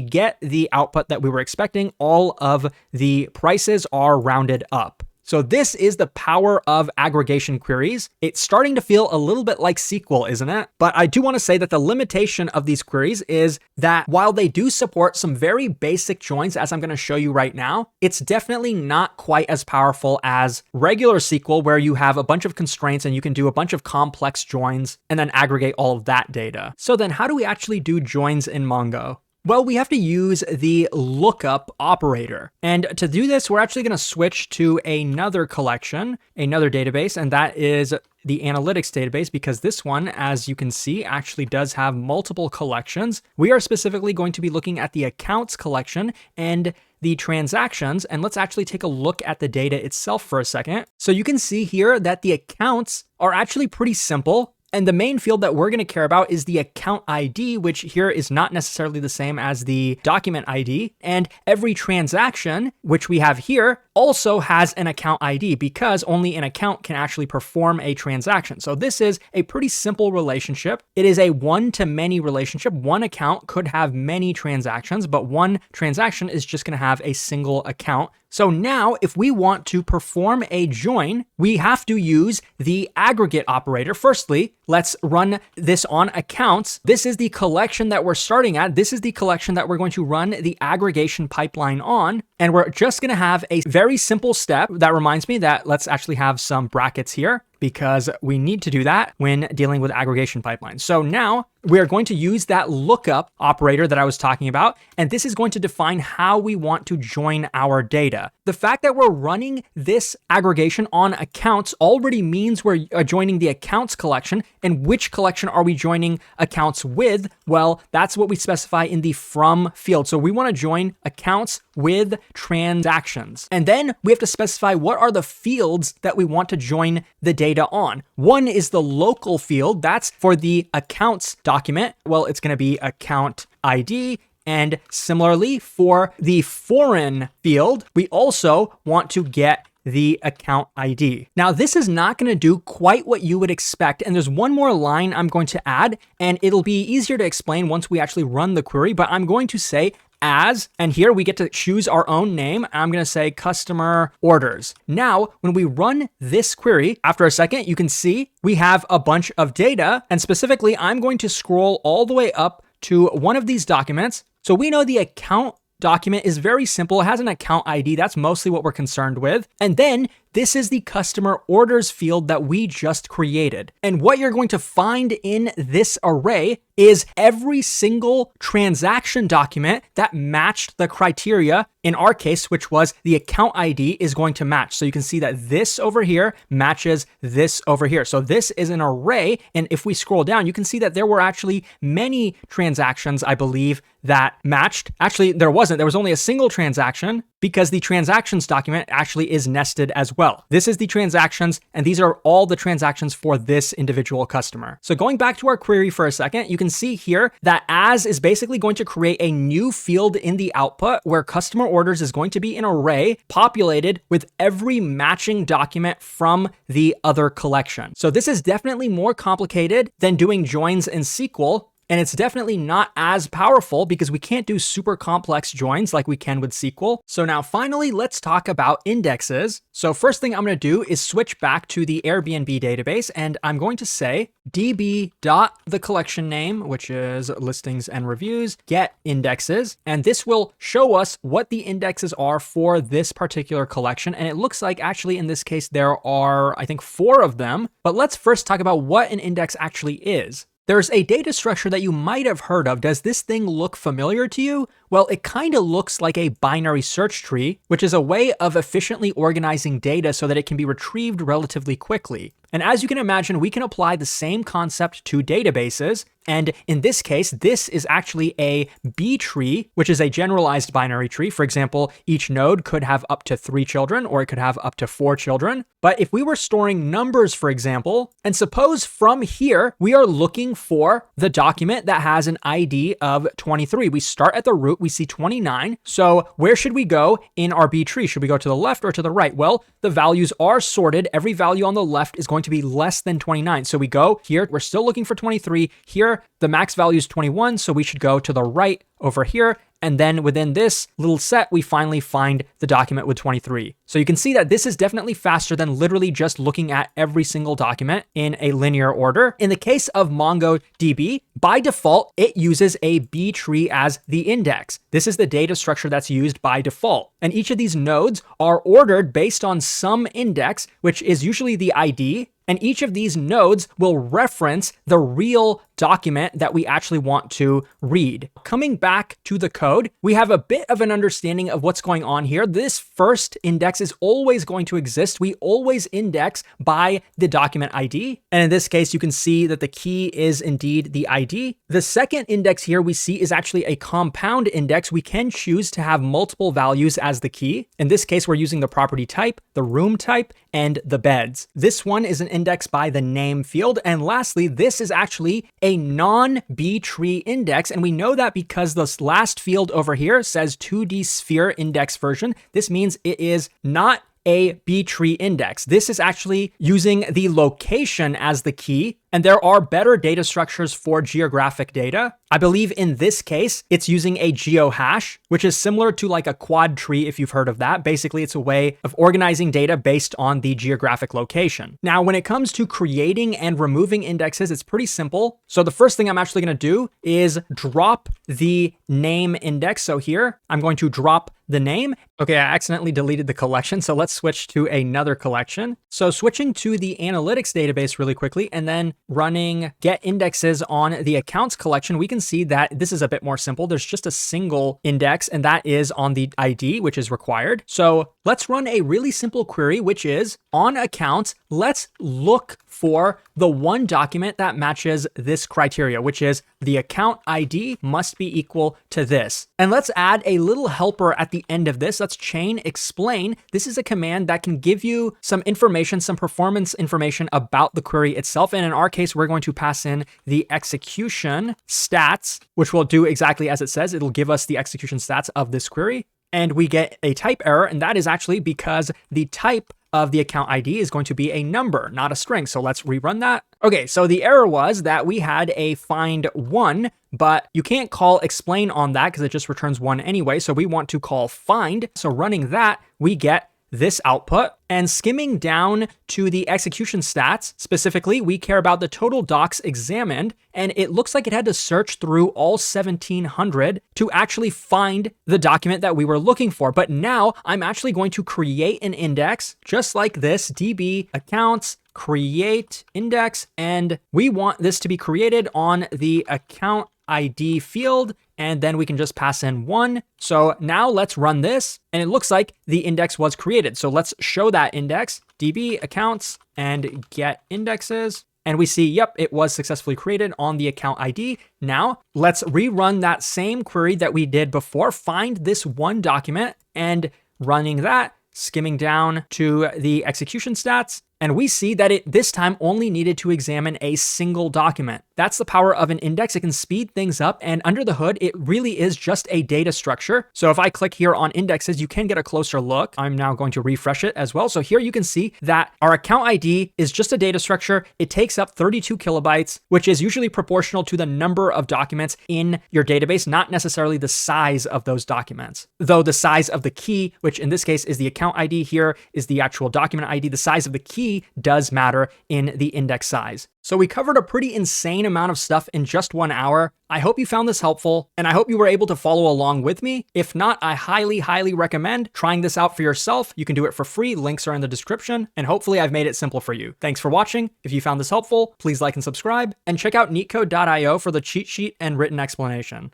get the output that we were expecting. All of the prices are rounded up. So this is the power of aggregation queries. It's starting to feel a little bit like SQL, isn't it? But I do want to say that the limitation of these queries is that while they do support some very basic joins, as I'm going to show you right now, it's definitely not quite as powerful as regular SQL, where you have a bunch of constraints and you can do a bunch of complex joins and then aggregate all of that data. So then how do we actually do joins in Mongo? Well, we have to use the lookup operator. And to do this, we're actually going to switch to another collection, another database, and that is the analytics database, because this one, as you can see, actually does have multiple collections. We are specifically going to be looking at the accounts collection and the transactions, and let's actually take a look at the data itself for a second. So you can see here that the accounts are actually pretty simple. And the main field that we're going to care about is the account ID, which here is not necessarily the same as the document ID. And every transaction, which we have here, also has an account ID because only an account can actually perform a transaction. So this is a pretty simple relationship. It is a one-to-many relationship. One account could have many transactions, but one transaction is just going to have a single account. So now if we want to perform a join, we have to use the aggregate operator. Firstly, let's run this on accounts. This is the collection that we're starting at. This is the collection that we're going to run the aggregation pipeline on. And we're just going to have a very simple step. That reminds me that let's actually have some brackets here, because we need to do that when dealing with aggregation pipelines. So now we are going to use that lookup operator that I was talking about, and this is going to define how we want to join our data. The fact that we're running this aggregation on accounts already means we're joining the accounts collection. And which collection are we joining accounts with? Well, that's what we specify in the from field. So we want to join accounts with transactions. And then we have to specify what are the fields that we want to join the data on. One is the local field. That's for the accounts document. Well, it's going to be account ID. And similarly, for the foreign field, we also want to get the account ID. Now, this is not going to do quite what you would expect. And there's one more line I'm going to add, and it'll be easier to explain once we actually run the query, but I'm going to say as, and here we get to choose our own name. I'm going to say customer orders. Now, when we run this query, after a second, you can see we have a bunch of data. And specifically, I'm going to scroll all the way up to one of these documents. So we know the account document is very simple. It has an account ID. That's mostly what we're concerned with. And then this is the customer orders field that we just created. And what you're going to find in this array is every single transaction document that matched the criteria. In our case, which was the account ID is going to match. So you can see that this over here matches this over here. So this is an array. And if we scroll down, you can see that there were actually many transactions, I believe, that matched. Actually, there wasn't. There was only a single transaction because the transactions document actually is nested as well. This is the transactions, and these are all the transactions for this individual customer. So going back to our query for a second, you can see here that as is basically going to create a new field in the output where customer orders is going to be an array populated with every matching document from the other collection. So this is definitely more complicated than doing joins in SQL. And it's definitely not as powerful because we can't do super complex joins like we can with SQL. So now finally, let's talk about indexes. So first thing I'm going to do is switch back to the Airbnb database, and I'm going to say db.the collection name, which is listings and reviews, get indexes. And this will show us what the indexes are for this particular collection. And it looks like actually in this case, there are, I think, 4 of them. But let's first talk about what an index actually is. There's a data structure that you might have heard of. Does this thing look familiar to you? Well, it kind of looks like a binary search tree, which is a way of efficiently organizing data so that it can be retrieved relatively quickly. And as you can imagine, we can apply the same concept to databases. And in this case, this is actually a B tree, which is a generalized binary tree. For example, each node could have up to 3 children, or it could have up to 4 children. But if we were storing numbers, for example, and suppose from here, we are looking for the document that has an ID of 23. We start at the root, we see 29. So where should we go in our B tree? Should we go to the left or to the right? Well, the values are sorted. Every value on the left is going to be less than 29. So we go here, we're still looking for 23. Here, the max value is 21, so we should go to the right over here. And then within this little set, we finally find the document with 23. So you can see that this is definitely faster than literally just looking at every single document in a linear order. In the case of MongoDB, by default, it uses a B tree as the index. This is the data structure that's used by default. And each of these nodes are ordered based on some index, which is usually the ID. And each of these nodes will reference the real document that we actually want to read. Coming back to the code, we have a bit of an understanding of what's going on here. This first index is always going to exist. We always index by the document ID. And in this case, you can see that the key is indeed the ID. The second index here we see is actually a compound index. We can choose to have multiple values as the key. In this case, we're using the property type, the room type, and the beds. This one is an index by the name field. And lastly, this is actually a non-B tree index. And we know that because this last field over here says 2D sphere index version. This means it is not a B tree index. This is actually using the location as the key. And there are better data structures for geographic data. I believe in this case, it's using a geohash, which is similar to like a quad tree, if you've heard of that. Basically, it's a way of organizing data based on the geographic location. Now, when it comes to creating and removing indexes, it's pretty simple. So the first thing I'm actually going to do is drop the name index. So here, I'm going to drop the name. Okay, I accidentally deleted the collection. So let's switch to another collection. So switching to the analytics database really quickly, and then running get indexes on the accounts collection, we can see that this is a bit more simple. There's just a single index, and that is on the ID, which is required. So let's run a really simple query, which is on accounts. Let's look for the one document that matches this criteria, which is the account ID must be equal to this. And let's add a little helper at the end of this. Let's chain explain. This is a command that can give you some information, some performance information about the query itself. And in our case, we're going to pass in the execution stats, which will do exactly as it says. It'll give us the execution stats of this query. And we get a type error, and that is actually because the type of the account ID is going to be a number, not a string. So let's rerun that. Okay, so the error was that we had a find one, but you can't call explain on that because it just returns one anyway. So we want to call find. So running that, we get this output. And skimming down to the execution stats, specifically, we care about the total docs examined, and it looks like it had to search through all 1,700 to actually find the document that we were looking for. But now I'm actually going to create an index just like this, db accounts create index, and we want this to be created on the account ID field, and then we can just pass in 1. So now let's run this, and it looks like the index was created. So let's show that index, db accounts and get indexes. And we see, yep, it was successfully created on the account ID. Now let's rerun that same query that we did before, find this one document, and running that, skimming down to the execution stats, and we see that it this time only needed to examine a single document. That's the power of an index. It can speed things up, and under the hood, it really is just a data structure. So if I click here on indexes, you can get a closer look. I'm now going to refresh it as well. So here you can see that our account ID is just a data structure. It takes up 32 kilobytes, which is usually proportional to the number of documents in your database, not necessarily the size of those documents. Though the size of the key, which in this case is the account ID, here is the actual document ID, the size of the key does matter in the index size. So we covered a pretty insane amount of stuff in just 1 hour. I hope you found this helpful, and I hope you were able to follow along with me. If not, I highly, highly recommend trying this out for yourself. You can do it for free. Links are in the description, and hopefully I've made it simple for you. Thanks for watching. If you found this helpful, please like and subscribe, and check out neatcode.io for the cheat sheet and written explanation.